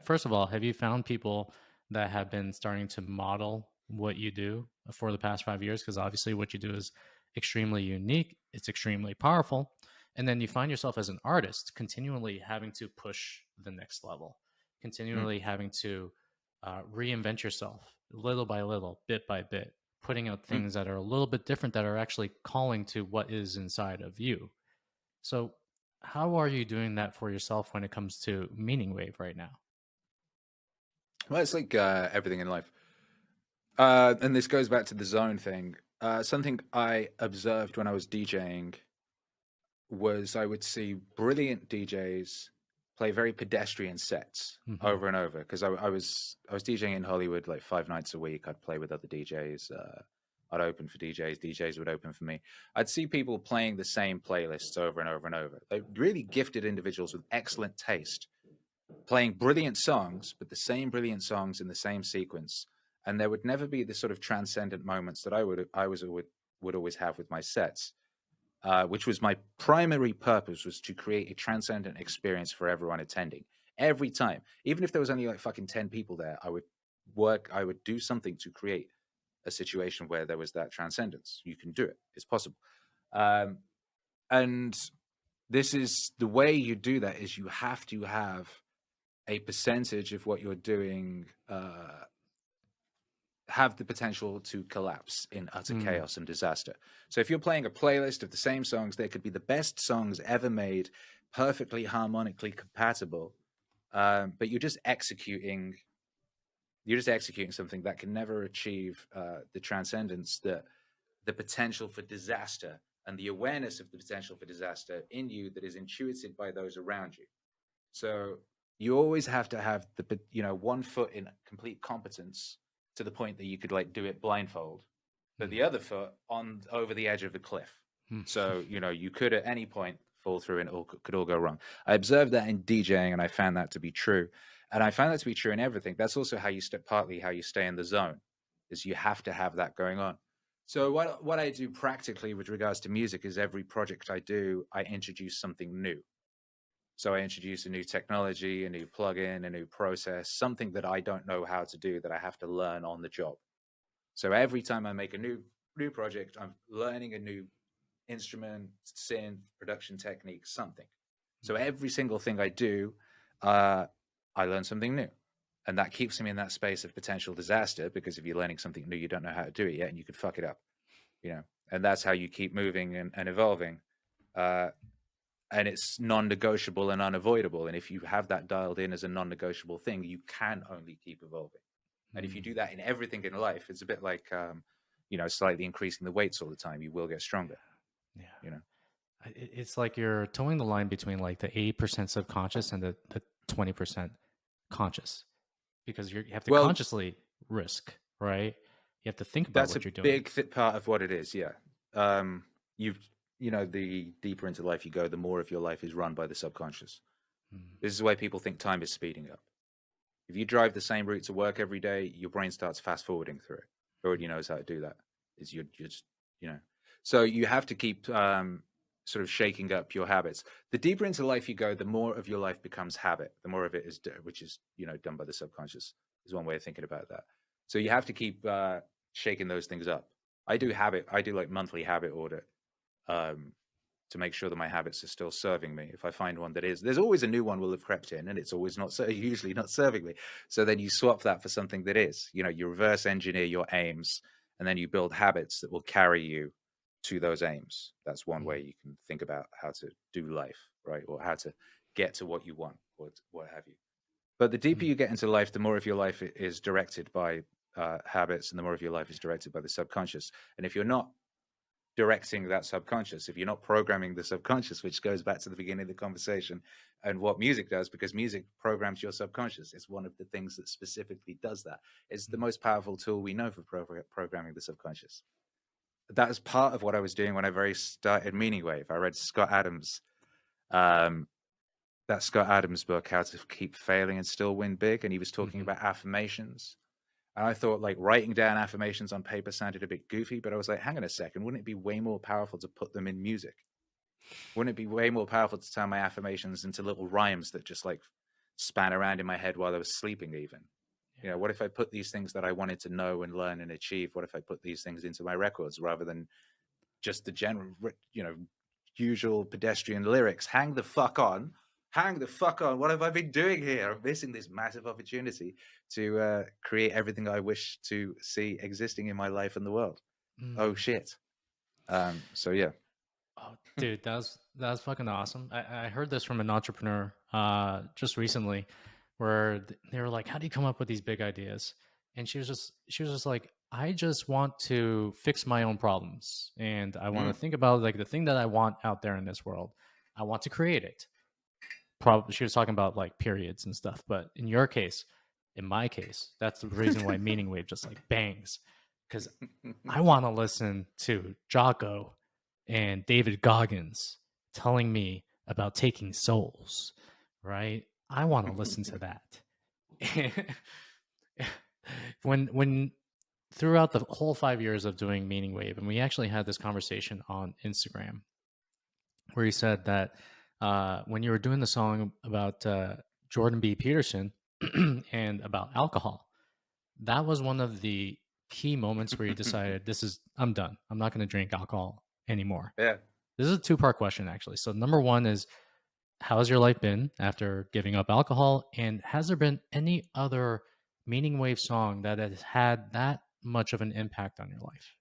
First of all, have you found people that have been starting to model what you do for the past 5 years? Because obviously what you do is extremely unique. It's extremely powerful. And then you find yourself as an artist continually having to push the next level, continually having to reinvent yourself little by little, bit by bit, putting out things that are a little bit different, that are actually calling to what is inside of you. So how are you doing that for yourself when it comes to Meaning Wave right now? Well, it's like everything in life. And this goes back to the zone thing. Something I observed when I was DJing was I would see brilliant DJs play very pedestrian sets over and over, because I was DJing in Hollywood like 5 nights a week. I'd play with other DJs. I'd open for DJs. DJs would open for me. I'd see people playing the same playlists over and over and over. Like really gifted individuals with excellent taste, playing brilliant songs, but the same brilliant songs in the same sequence. And there would never be the sort of transcendent moments that I would always have with my sets, which was my primary purpose, was to create a transcendent experience for everyone attending. Every time, even if there was only like fucking 10 people there, I would do something to create a situation where there was that transcendence. You can do it. It's possible. And this is the way you do that, is you have to have a percentage of what you're doing have the potential to collapse in utter chaos and disaster. So if you're playing a playlist of the same songs, they could be the best songs ever made, perfectly harmonically compatible, but you're just executing something that can never achieve the transcendence, the potential for disaster, and the awareness of the potential for disaster in you that is intuited by those around you. So you always have to have the, 1 foot in complete competence, to the point that you could like do it blindfold, but the other foot on over the edge of the cliff. So, you could at any point fall through and it could all go wrong. I observed that in DJing, and I found that to be true. And I found that to be true in everything. That's also how you partly how you stay in the zone, is you have to have that going on. So what I do practically with regards to music is every project I do, I introduce something new. So I introduce a new technology, a new plugin, a new process, something that I don't know how to do, that I have to learn on the job. So every time I make a new project, I'm learning a new instrument, synth, production technique, something. So every single thing I do, I learn something new. And that keeps me in that space of potential disaster, because if you're learning something new, you don't know how to do it yet, and you could fuck it up, and that's how you keep moving and evolving. And it's non-negotiable and unavoidable. And if you have that dialed in as a non-negotiable thing, you can only keep evolving. And if you do that in everything in life, it's a bit like, slightly increasing the weights all the time. You will get stronger. Yeah. It's like you're towing the line between like the 80% subconscious and the 20% conscious, because you have to consciously risk, right? You have to think about what you're doing. That's a big part of what it is. Yeah. The deeper into life you go, the more of your life is run by the subconscious. This is why people think time is speeding up. If you drive the same route to work every day, your brain starts fast forwarding through it. It already knows how to do that. You're just, So you have to keep sort of shaking up your habits. The deeper into life you go, the more of your life becomes habit. The more of it is, which is, done by the subconscious, is one way of thinking about that. So you have to keep shaking those things up. I do like monthly habit audit. To make sure that my habits are still serving me. If I find one that is, there's always a new one will have crept in, and it's always usually not serving me. So then you swap that for something that is, you reverse engineer your aims, and then you build habits that will carry you to those aims. That's one way you can think about how to do life, right? Or how to get to what you want, or what have you. But the deeper you get into life, the more of your life is directed by habits, and the more of your life is directed by the subconscious. And if you're not directing that subconscious, if you're not programming the subconscious, which goes back to the beginning of the conversation and what music does, because music programs your subconscious. It's one of the things that specifically does that. It's the most powerful tool we know for programming the subconscious. That is part of what I was doing when I very started Meaning Wave. I read Scott Adams, that Scott Adams book, How to Keep Failing and Still Win Big, and he was talking about affirmations. And I thought like writing down affirmations on paper sounded a bit goofy, but I was like, hang on a second, wouldn't it be way more powerful to put them in music? Wouldn't it be way more powerful to turn my affirmations into little rhymes that just like span around in my head while I was sleeping even? What if I put these things that I wanted to know and learn and achieve, what if I put these things into my records rather than just the general, usual pedestrian lyrics? Hang the fuck on. What have I been doing here? I'm missing this massive opportunity to create everything I wish to see existing in my life and the world. Oh, shit. So, yeah. Oh, dude, that was fucking awesome. I heard this from an entrepreneur just recently, where they were like, "How do you come up with these big ideas?" And she was just like, "I just want to fix my own problems, and I want to think about like the thing that I want out there in this world. I want to create it." Probably she was talking about like periods and stuff, but in your case, in my case, that's the reason why Meaning Wave just like bangs, because I want to listen to Jocko and David Goggins telling me about taking souls, right? I want to listen to that. when throughout the whole 5 years of doing Meaning Wave, and we actually had this conversation on Instagram, where he said that when you were doing the song about Jordan B. Peterson and about alcohol, that was one of the key moments where you decided, I'm done. I'm not going to drink alcohol anymore. Yeah. This is a two-part question, actually. So number one is, how has your life been after giving up alcohol? And has there been any other Meaning Wave song that has had that much of an impact on your life?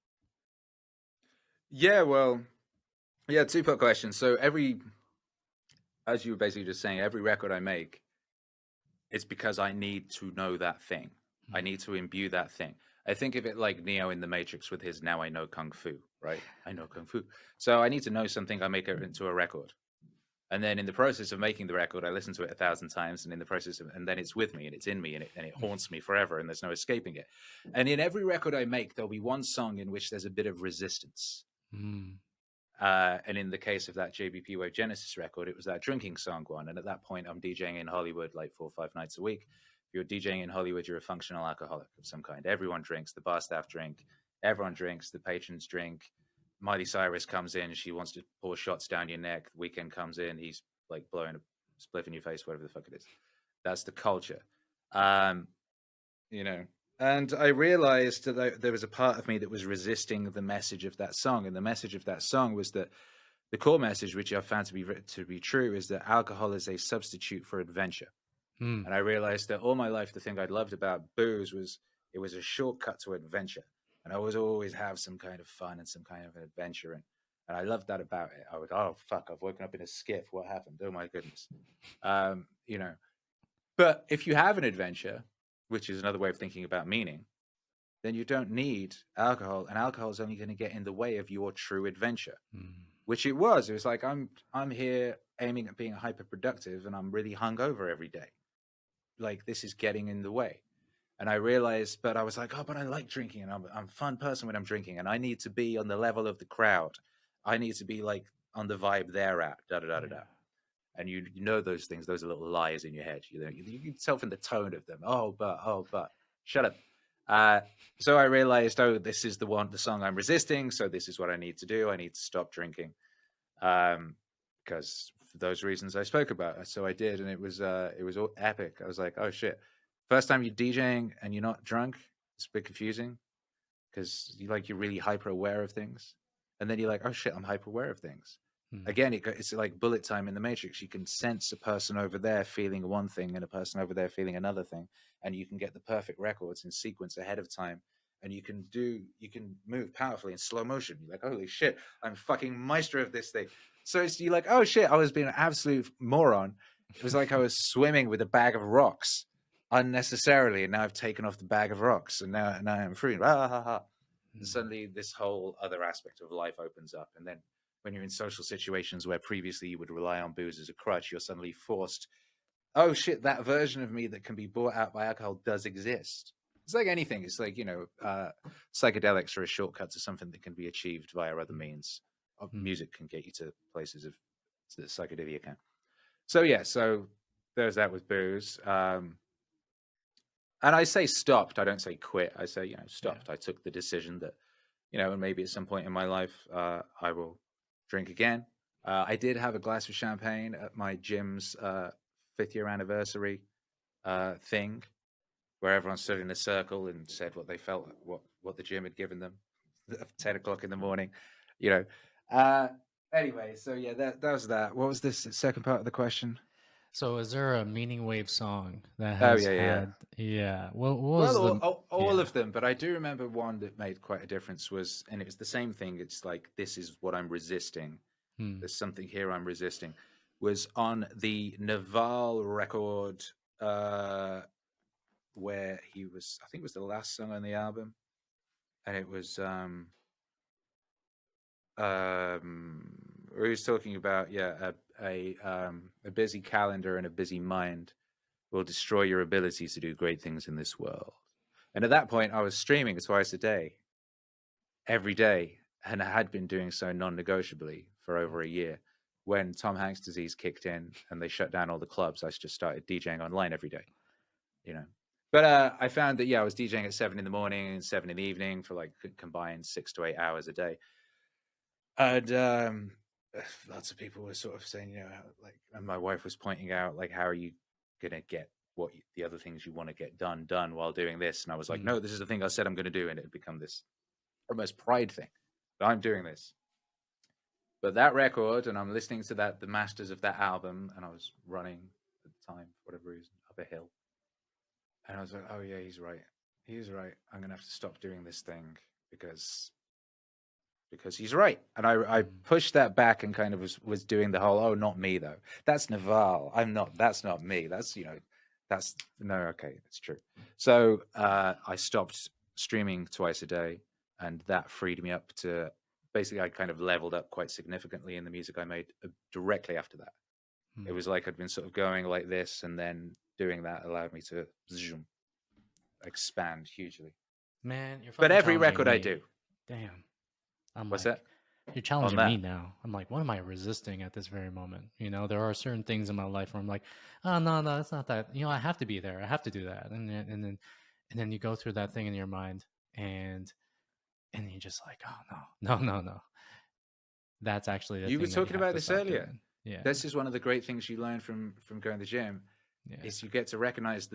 Yeah, well, yeah, two-part question. So as you were basically just saying, every record I make, it's because I need to know that thing. I need to imbue that thing. I think of it like Neo in The Matrix with his "Now I know Kung Fu," right? I know Kung Fu. So I need to know something, I make it into a record. And then in the process of making the record, I listen to it 1,000 times, and in the process of, and then it's with me and it's in me and it haunts me forever, and there's no escaping it. And in every record I make, there'll be one song in which there's a bit of resistance. And in the case of that JBP Wave Genesis record, it was that drinking song one. And at that point, I'm DJing in Hollywood like 4 or 5 nights a week. If you're DJing in Hollywood, you're a functional alcoholic of some kind. Everyone drinks. The bar staff drink. Everyone drinks. The patrons drink. Miley Cyrus comes in. She wants to pour shots down your neck. The Weeknd comes in. He's like blowing a spliff in your face, whatever the fuck it is. That's the culture. You know, and I realized that there was a part of me that was resisting the message of that song. And the message of that song was that the core message, which I found to be true, is that alcohol is a substitute for adventure. And I realized that all my life, the thing I'd loved about booze was it was a shortcut to adventure. And I was always have some kind of fun and some kind of an adventure. And I loved that about it. I would, oh, fuck, I've woken up in a skiff. What happened? Oh, my goodness. You know, but if you have an adventure, which is another way of thinking about meaning, then you don't need alcohol. And alcohol is only going to get in the way of your true adventure, which it was. It was like, I'm here aiming at being hyper productive, and I'm really hungover every day. Like, this is getting in the way. And I realized, but I was like, oh, but I like drinking, and I'm a fun person when I'm drinking, and I need to be on the level of the crowd. I need to be like on the vibe they're at, da-da-da-da-da. And you know those things, those are little lies in your head. You can tell from the tone of them. Oh, but, shut up. So I realized, oh, this is the song I'm resisting. So this is what I need to do. I need to stop drinking. Because for those reasons I spoke about. So I did, and it was all epic. I was like, oh shit. First time you're DJing and you're not drunk, it's a bit confusing because you're really hyper aware of things. And then you're like, oh shit, I'm hyper aware of things. Again, it's like bullet time in the Matrix. You can sense a person over there feeling one thing and a person over there feeling another thing. And you can get the perfect records in sequence ahead of time. And you can move powerfully in slow motion. You're like, holy shit, I'm fucking maestro of this thing. So you're like, oh shit, I was being an absolute moron. It was like I was swimming with a bag of rocks unnecessarily, and now I've taken off the bag of rocks, and now I'm free. And suddenly this whole other aspect of life opens up. And then when you're in social situations where previously you would rely on booze as a crutch, you're suddenly forced, oh shit, that version of me that can be brought out by alcohol does exist. It's like anything. It's like, psychedelics are a shortcut to something that can be achieved via other means. Music can get you to places that psychedelia can. So yeah, so there's that with booze. And I say stopped. I don't say quit. I say, stopped. Yeah. I took the decision that, and maybe at some point in my life, I will drink again. I did have a glass of champagne at my gym's 5th year anniversary thing, where everyone stood in a circle and said what they felt, what the gym had given them at 10 o'clock in the morning, Anyway, so yeah, that was that. What was this second part of the question? So is there a Meaning Wave song that has yeah. What was all of them, but I do remember one that made quite a difference and it was the same thing. It's like, this is what I'm resisting. There's something here I'm resisting, was on the Naval record, where he was, I think it was the last song on the album, and it was where he was talking about a busy calendar and a busy mind will destroy your ability to do great things in this world. And at that point, I was streaming twice a day, every day, and I had been doing so non-negotiably for over a year. When Tom Hanks' disease kicked in and they shut down all the clubs, I just started DJing online every day, you know. But I found that, I was DJing at 7 in the morning and 7 in the evening for like combined 6 to 8 hours a day. And lots of people were sort of saying, and my wife was pointing out, like, how are you going to get the other things you want to get done while doing this? And I was like, no, this is the thing I said I'm going to do. And it had become this almost pride thing that I'm doing this. But that record, and I'm listening to the masters of that album, and I was running at the time, for whatever reason, up a hill. And I was like, oh yeah, he's right. He's right. I'm going to have to stop doing this thing because he's right. And I pushed that back and kind of was doing the whole, oh, not me though. That's Naval. That's not me. That's true. So I stopped streaming twice a day, and that freed me up to, basically I kind of leveled up quite significantly in the music I made directly after that. It was like I'd been sort of going like this, and then doing that allowed me to expand hugely. Man, you're but every challenging record me. I do. Damn. What's like, that? You're challenging me now. I'm like, what am I resisting at this very moment? You know, there are certain things in my life where I'm like, oh no, it's not that. You know, I have to be there. I have to do that. And then you go through that thing in your mind, and you're just like, oh no. That's actually the you thing were talking about this earlier. Doing. Yeah, this is one of the great things you learn from going to the gym. Is you get to recognize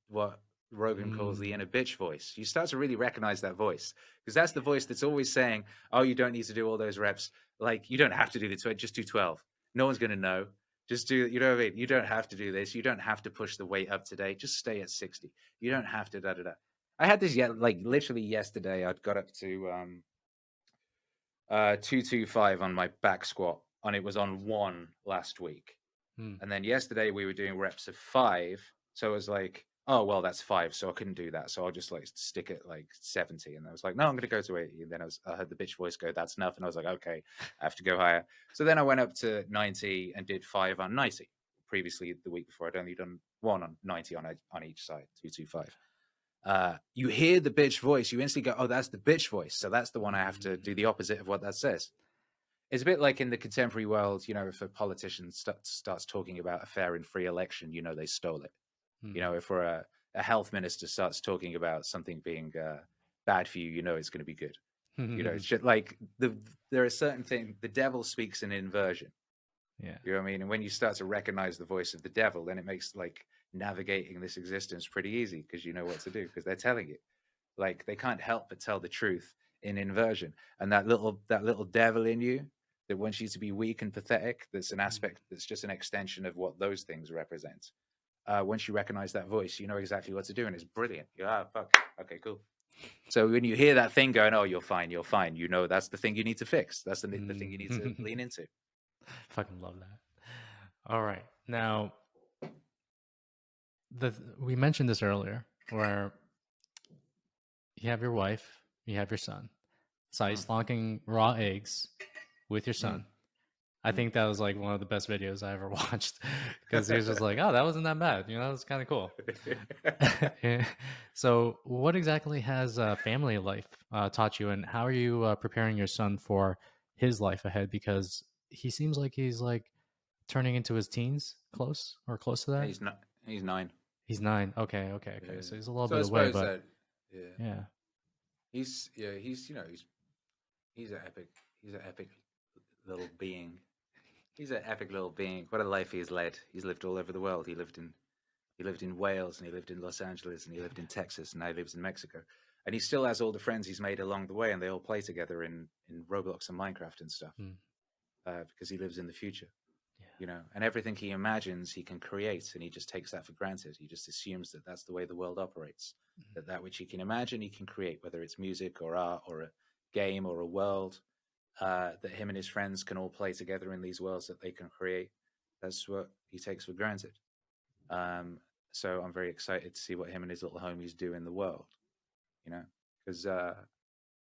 what Rogan calls the inner bitch voice. You start to really recognize that voice, because that's the voice that's always saying, oh, you don't need to do all those reps. Like, you don't have to do the 12, just do 12. No one's going to know. Just do, you know what I mean? You don't have to do this. You don't have to push the weight up today. Just stay at 60. You don't have to da-da-da. I had this literally yesterday. I'd got up to 225 on my back squat, and it was on 1 last week. And then yesterday we were doing reps of 5. So it was like, oh, well, that's 5. So I couldn't do that. So I'll just stick it 70. And I was like, no, I'm going to go to 80. And then I heard the bitch voice go, that's enough. And I was like, okay, I have to go higher. So then I went up to 90 and did 5 on 90. Previously, the week before, I'd only done 1 on 90 on each side, 225. You hear the bitch voice, you instantly go, oh, that's the bitch voice. So that's the one I have to do the opposite of what that says. It's a bit like in the contemporary world, if a politician starts talking about a fair and free election, they stole it. If a health minister starts talking about something being bad for you, it's going to be good. It's just like there are certain things. The devil speaks in inversion. Yeah. You know what I mean? And when you start to recognize the voice of the devil, then it makes navigating this existence pretty easy, because you know what to do, because they're telling you. They can't help but tell the truth in inversion. And that little devil in you that wants you to be weak and pathetic, that's an aspect that's just an extension of what those things represent. Once you recognize that voice, you know exactly what to do, and it's brilliant. Fuck. Okay, cool. So when you hear that thing going, oh, you're fine, that's the thing you need to fix. That's the thing you need to lean into. Fucking love that. All right. Now, we mentioned this earlier, where you have your wife, you have your son. So he's slonking raw eggs with your son. I think that was one of the best videos I ever watched, because he was just like, oh, that wasn't that bad. That was kind of cool. So what exactly has family life taught you, and how are you preparing your son for his life ahead? Because he seems like he's turning into his teens, close to that. He's 9. He's 9. Okay. Yeah. So he's a little bit I away, suppose but yeah. He's an epic little being. He's an epic little being. What a life he has led. He's lived all over the world. He lived in Wales, and he lived in Los Angeles, and he lived in Texas, and now he lives in Mexico. And he still has all the friends he's made along the way, and they all play together in Roblox and Minecraft and stuff, because he lives in the future. Yeah. And everything he imagines he can create, and he just takes that for granted. He just assumes that that's the way the world operates, that which he can imagine he can create, whether it's music or art or a game or a world. that him and his friends can all play together in these worlds that they can create. That's what he takes for granted. So I'm very excited to see what him and his little homies do in the world, because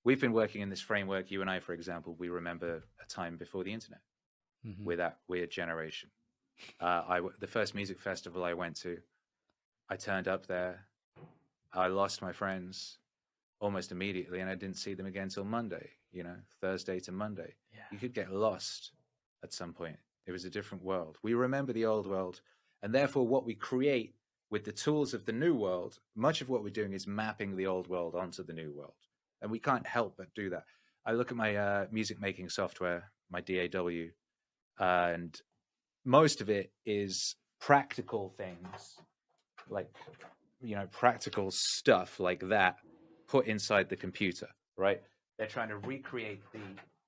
we've been working in this framework. You and I, for example, we remember a time before the internet with that weird generation. The first music festival I went to, I turned up there. I lost my friends almost immediately, and I didn't see them again till Monday, Thursday to Monday. Yeah. You could get lost at some point. It was a different world. We remember the old world, and therefore what we create with the tools of the new world, much of what we're doing is mapping the old world onto the new world. And we can't help but do that. I look at my music making software, my DAW, and most of it is practical things, like, practical stuff like that put inside the computer, right? They're trying to recreate the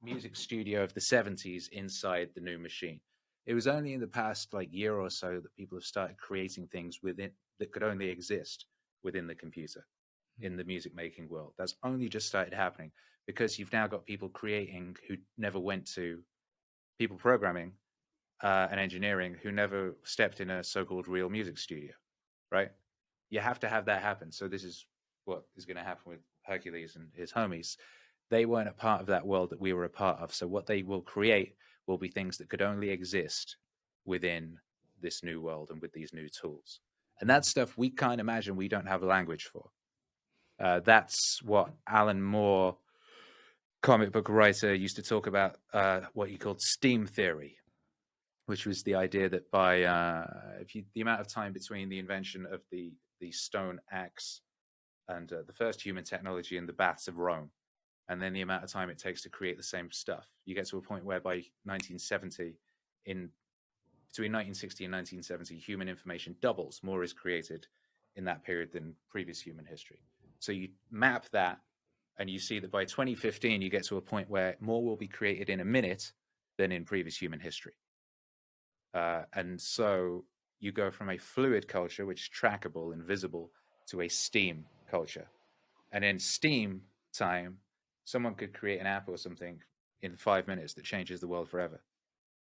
music studio of the 70s inside the new machine. It was only in the past year or so that people have started creating things within that could only exist within the computer in the music making world. That's only just started happening because you've now got people creating who never went to people programming and engineering who never stepped in a so-called real music studio, right? You have to have that happen. So this is what is going to happen with Hercules and his homies. They weren't a part of that world that we were a part of. So what they will create will be things that could only exist within this new world and with these new tools. And that stuff we can't imagine, we don't have a language for. That's what Alan Moore, comic book writer, used to talk about, what he called steam theory, which was the idea that by the amount of time between the invention of the stone axe and the first human technology in the baths of Rome, and then the amount of time it takes to create the same stuff, you get to a point where by 1970, between 1960 and 1970, human information doubles. More is created in that period than previous human history. So you map that, and you see that by 2015, you get to a point where more will be created in a minute than in previous human history. And so you go from a fluid culture, which is trackable and visible, to a steam culture. And in steam time, someone could create an app or something in 5 minutes that changes the world forever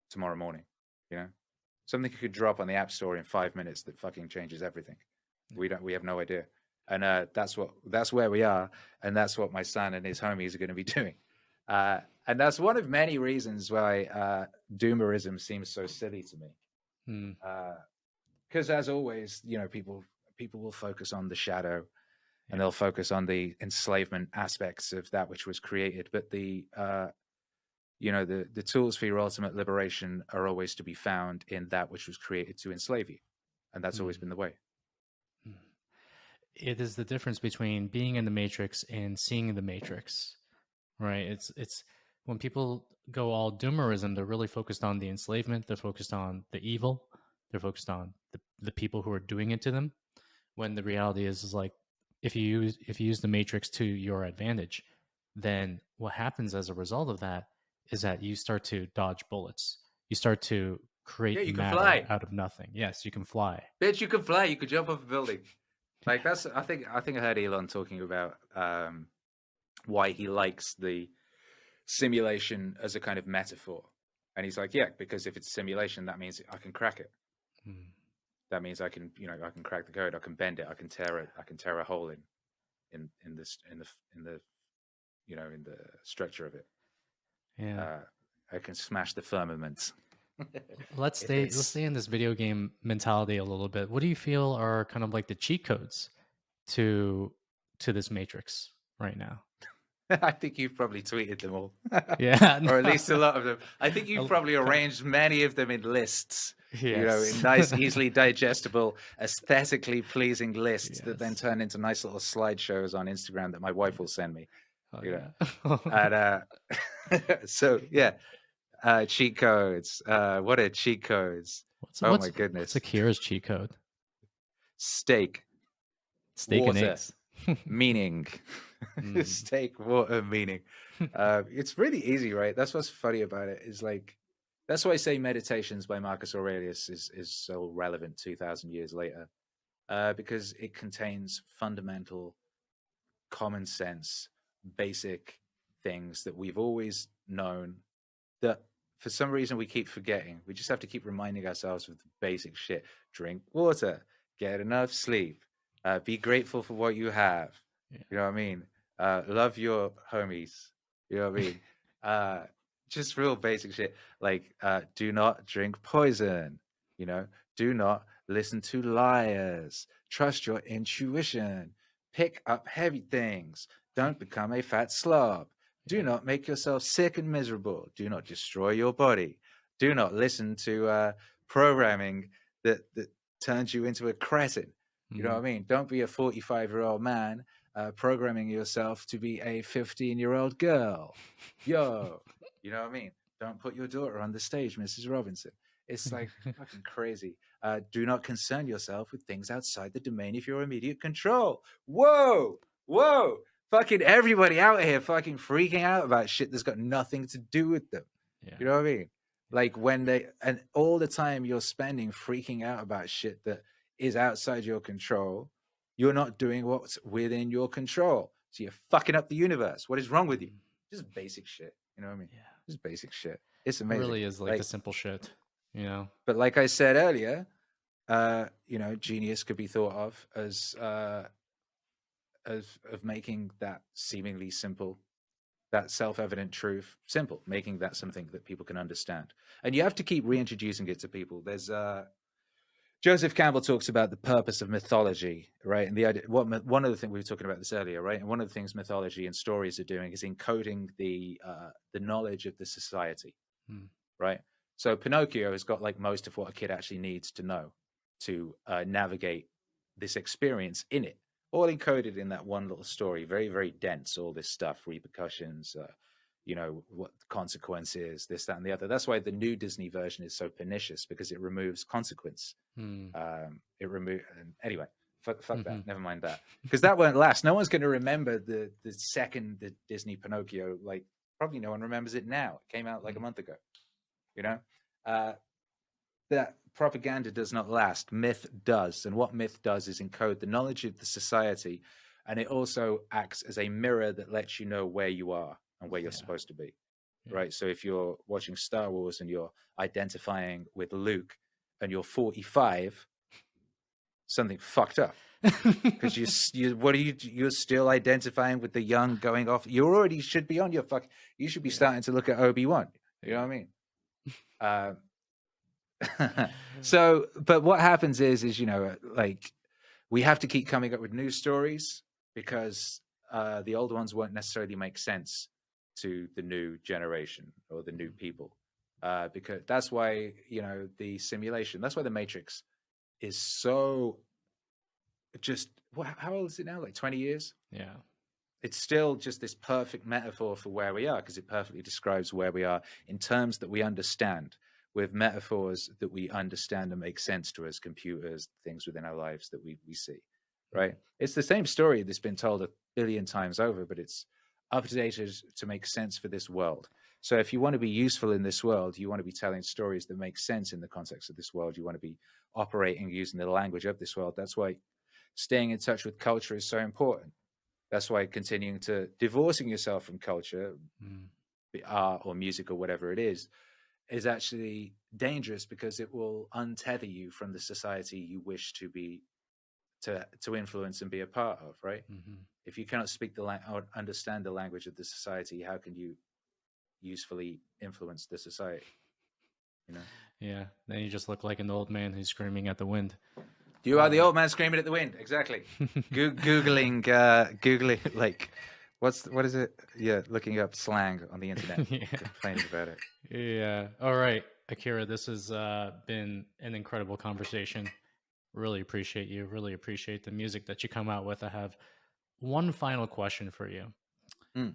tomorrow morning, Something could drop on the App Store in 5 minutes that fucking changes everything. We have no idea. And that's where we are. And that's what my son and his homies are going to be doing. And that's one of many reasons why doomerism seems so silly to me. Because as always, people will focus on the shadow, and they'll focus on the enslavement aspects of that which was created. But the tools for your ultimate liberation are always to be found in that which was created to enslave you. And that's always been the way. It is the difference between being in the Matrix and seeing the Matrix, right? It's when people go all doomerism, they're really focused on the enslavement. They're focused on the evil. They're focused on the people who are doing it to them. When the reality is like, if you use the Matrix to your advantage, then what happens as a result of that is that you start to dodge bullets. You start to create matter out of nothing. Yes, you can fly. Bitch, you can fly. You could jump off a building. Like that's, I think I heard Elon talking about why he likes the simulation as a kind of metaphor, and he's like, yeah, because if it's simulation, that means I can crack it. That means I can crack the code. I can bend it. I can tear it. I can tear a hole in the structure of it. Yeah, I can smash the firmament. Let's stay in this video game mentality a little bit. What do you feel are kind of like the cheat codes to this Matrix right now? I think you've probably tweeted them all. Yeah. Or at least a lot of them. I think you've probably arranged many of them in lists. Yes. In nice, easily digestible, aesthetically pleasing lists that then turn into nice little slideshows on Instagram that my wife will send me. And so yeah. Cheat codes. What are cheat codes? My goodness. What's Akira's cheat code? Steak water, and eggs. Meaning. Steak, water, meaning. It's really easy, right? That's what's funny about it. Is like, that's why I say Meditations by Marcus Aurelius is so relevant 2,000 years later. Because it contains fundamental, common sense, basic things that we've always known that for some reason we keep forgetting. We just have to keep reminding ourselves of the basic shit. Drink water, get enough sleep, be grateful for what you have. Yeah. You know what I mean? Love your homies. You know what I mean? Just real basic shit. Like, do not drink poison. You know, do not listen to liars. Trust your intuition. Pick up heavy things. Don't become a fat slob. Do not make yourself sick and miserable. Do not destroy your body. Do not listen to programming that turns you into a cretin. You know what I mean? Don't be a 45-year-old man programming yourself to be a 15-year-old girl. Yo, you know what I mean? Don't put your daughter on the stage, Mrs. Robinson. It's like fucking crazy. Do not concern yourself with things outside the domain of your immediate control. Whoa, whoa. Fucking everybody out here fucking freaking out about shit that's got nothing to do with them. Yeah. You know what I mean? Like when and all the time you're spending freaking out about shit that is outside your control, you're not doing what's within your control. So you're fucking up the universe. What is wrong with you? Just basic shit. You know what I mean? Yeah. Just basic shit. It's It amazing. really is like the simple shit, you know? But like I said earlier, you know, genius could be thought of of making that seemingly simple, that self-evident truth simple, making that something that people can understand. And you have to keep reintroducing it to people. There's Joseph Campbell talks about the purpose of mythology, right? And the idea, one of the things we were talking about this earlier, right? And one of the things mythology and stories are doing is encoding the knowledge of the society, right? So Pinocchio has got like most of what a kid actually needs to know to navigate this experience in it, all encoded in that one little story. Very, very dense. All this stuff, repercussions, you know, what the consequences, this, that, and the other. That's why the new Disney version is so pernicious, because it removes consequence. Anyway, fuck that. Never mind that, because that won't last. No one's going to remember the second the Disney Pinocchio. Like, probably no one remembers it now. It came out like a month ago. You know, that propaganda does not last. Myth does, and what myth does is encode the knowledge of the society, and it also acts as a mirror that lets you know where you are and where you're supposed to be. Right. So if you're watching Star Wars and you're identifying with Luke and you're 45, something fucked up, because you're still identifying with the young going off. You already should be on your you should be starting to look at Obi-Wan. You know what I mean? So, but what happens is, you know, like, we have to keep coming up with new stories, because the old ones won't necessarily make sense to the new generation or the new people, because that's why, you know, the simulation, that's why the Matrix is so just, how old is it now? Like 20 years? Yeah. It's still just this perfect metaphor for where we are, because it perfectly describes where we are in terms that we understand, with metaphors that we understand and make sense to us, computers, things within our lives that we see, right? It's the same story that's been told 1 billion times over, but it's updated to make sense for this world. So if you want to be useful in this world, you want to be telling stories that make sense in the context of this world. You want to be operating using the language of this world. That's why staying in touch with culture is so important. That's why continuing to divorcing yourself from culture, art or music or whatever it is actually dangerous, because it will untether you from the society you wish to be, to influence and be a part of, right? If you cannot speak or understand the language of the society, how can you usefully influence the society? You know? Yeah. Then you just look like an old man who's screaming at the wind. You are the old man screaming at the wind. Exactly. Googling, like, what is it? Yeah, looking up slang on the internet, complaining about it. Yeah. All right, Akira, this has been an incredible conversation. Really appreciate you. Really appreciate the music that you come out with. I have one final question for you.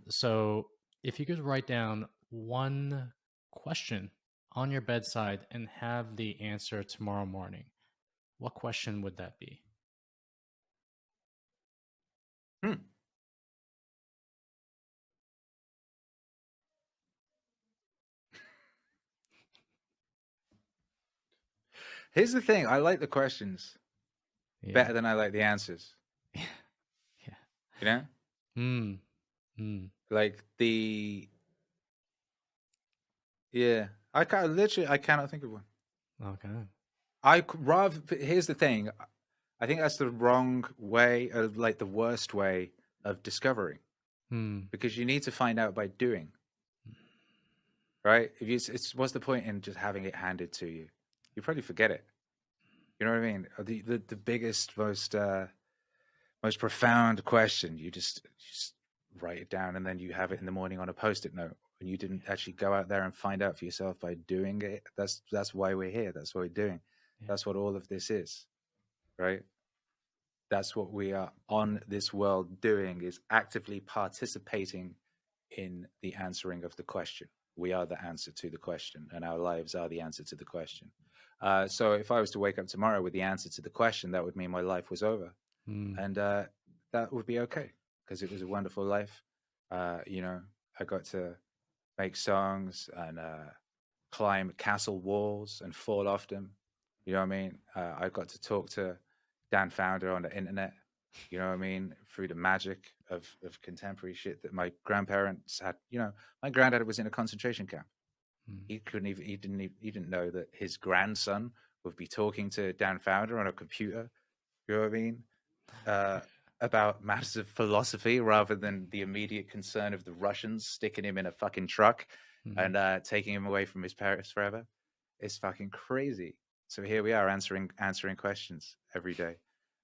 So if you could write down one question on your bedside and have the answer tomorrow morning, what question would that be? Here's the thing. I like the questions better than I like the answers. Yeah. You know? Mm. Like I cannot think of one. Okay. Here's the thing. I think that's the wrong way, like the worst way of discovering, because you need to find out by doing, right? What's the point in just having it handed to you? You probably forget it. You know what I mean? The biggest, most profound question, you just write it down, and then you have it in the morning on a Post-it note, and you didn't actually go out there and find out for yourself by doing it. That's why we're here. That's what we're doing. Yeah. That's what all of this is, right? That's what we are on this world doing, is actively participating in the answering of the question. We are the answer to the question, and our lives are the answer to the question. So if I was to wake up tomorrow with the answer to the question, that would mean my life was over. And that would be okay, because it was a wonderful life. You know, I got to make songs and climb castle walls and fall off them. You know what I mean? I got to talk to Dan Founder on the internet. You know what I mean? Through the magic of contemporary shit that my grandparents had. You know, my granddad was in a concentration camp. He didn't know that his grandson would be talking to Dan Founder on a computer. You know what I mean? About matters of philosophy, rather than the immediate concern of the Russians sticking him in a fucking truck and taking him away from his parents forever. It's fucking crazy. So here we are answering questions every day.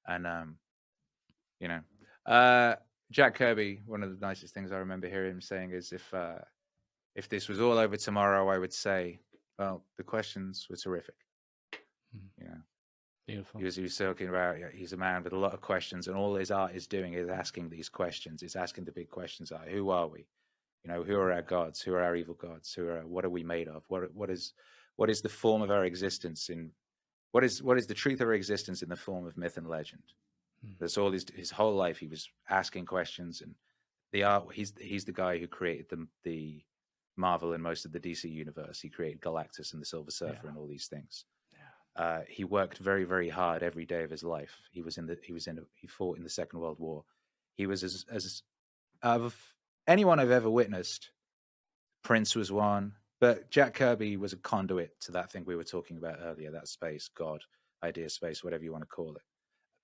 And you know, Jack Kirby, one of the nicest things I remember hearing him saying is, if this was all over tomorrow, I would say, well, the questions were terrific. You know, beautiful. He was talking about, he's a man with a lot of questions, and all his art is doing is asking these questions. It's asking the big questions: who are we? You know, who are our gods? Who are our evil gods? What are we made of? What is the form of our existence in? What is the truth of our existence in the form of myth and legend? That's all his whole life. He was asking questions, and the art. He's the guy who created the Marvel and most of the DC universe. He created Galactus and the Silver Surfer and all these things. He worked very, very hard every day of his life. He fought in the Second World War. He was as of anyone I've ever witnessed. Prince was one, but Jack Kirby was a conduit to that thing we were talking about earlier, that space, God, idea space, whatever you want to call it.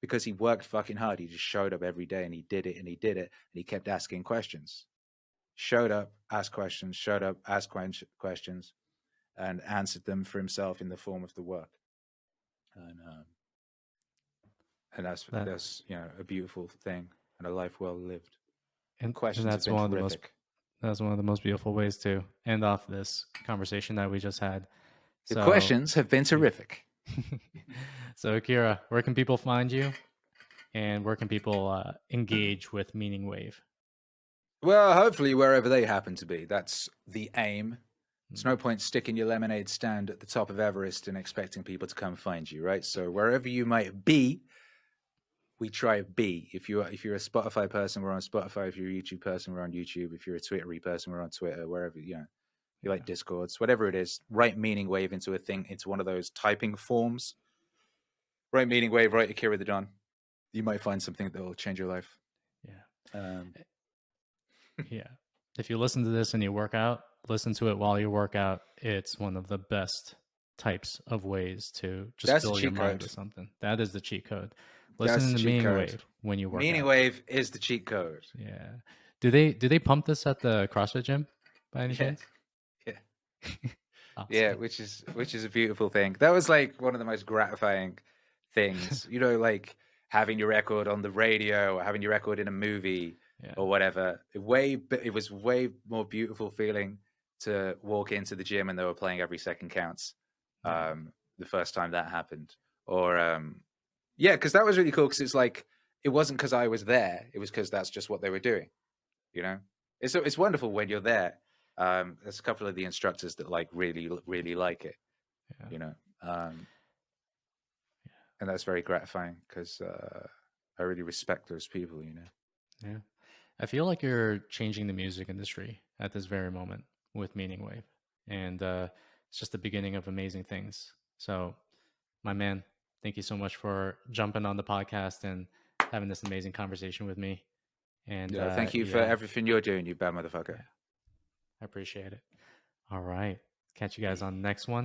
Because he worked fucking hard. He just showed up every day, and he did it, and he did it, and he kept asking questions. Showed up, asked questions, showed up, asked questions, and answered them for himself in the form of the work. And that's a beautiful thing, and a life well lived. And questions that's have been one terrific. of the most. That's one of the most beautiful ways to end off this conversation that we just had. The questions have been terrific. So, Akira, where can people find you, and where can people engage with Meaning Wave? Well, hopefully wherever they happen to be. That's the aim. It's no point sticking your lemonade stand at the top of Everest and expecting people to come find you, right? So wherever you might be, we try to be. If you're a Spotify person, we're on Spotify. If you're a YouTube person, we're on YouTube. If you're a Twittery person, we're on Twitter. Wherever you like Discords, whatever it is, write Meaning Wave into one of those typing forms. Write Meaning Wave, write Akira the Don. You might find something that will change your life. Yeah. Yeah. If you listen to this and you work out, listen to it while you work out. It's one of the best types of ways to just fill your mind with something. That is the cheat code. Listen to Meaning Wave when you work out. Meaning Wave is the cheat code. Yeah. Do they pump this at the CrossFit gym by any chance? Yeah. Awesome. Yeah, which is a beautiful thing. That was like one of the most gratifying things, like having your record on the radio or having your record in a movie or whatever. It was way more beautiful feeling to walk into the gym and they were playing Every Second Counts the first time that happened. Or because that was really cool, because it's like, it wasn't because I was there, it was because that's just what they were doing. It's wonderful when you're there. There's a couple of the instructors that really like it, and that's very gratifying, because I really respect those people. Yeah, I feel like you're changing the music industry at this very moment with Meaning Wave, and it's just the beginning of amazing things. So, my man, thank you so much for jumping on the podcast and having this amazing conversation with me. And thank you for everything you're doing, you bad motherfucker. I appreciate it. All right. Catch you guys on the next one.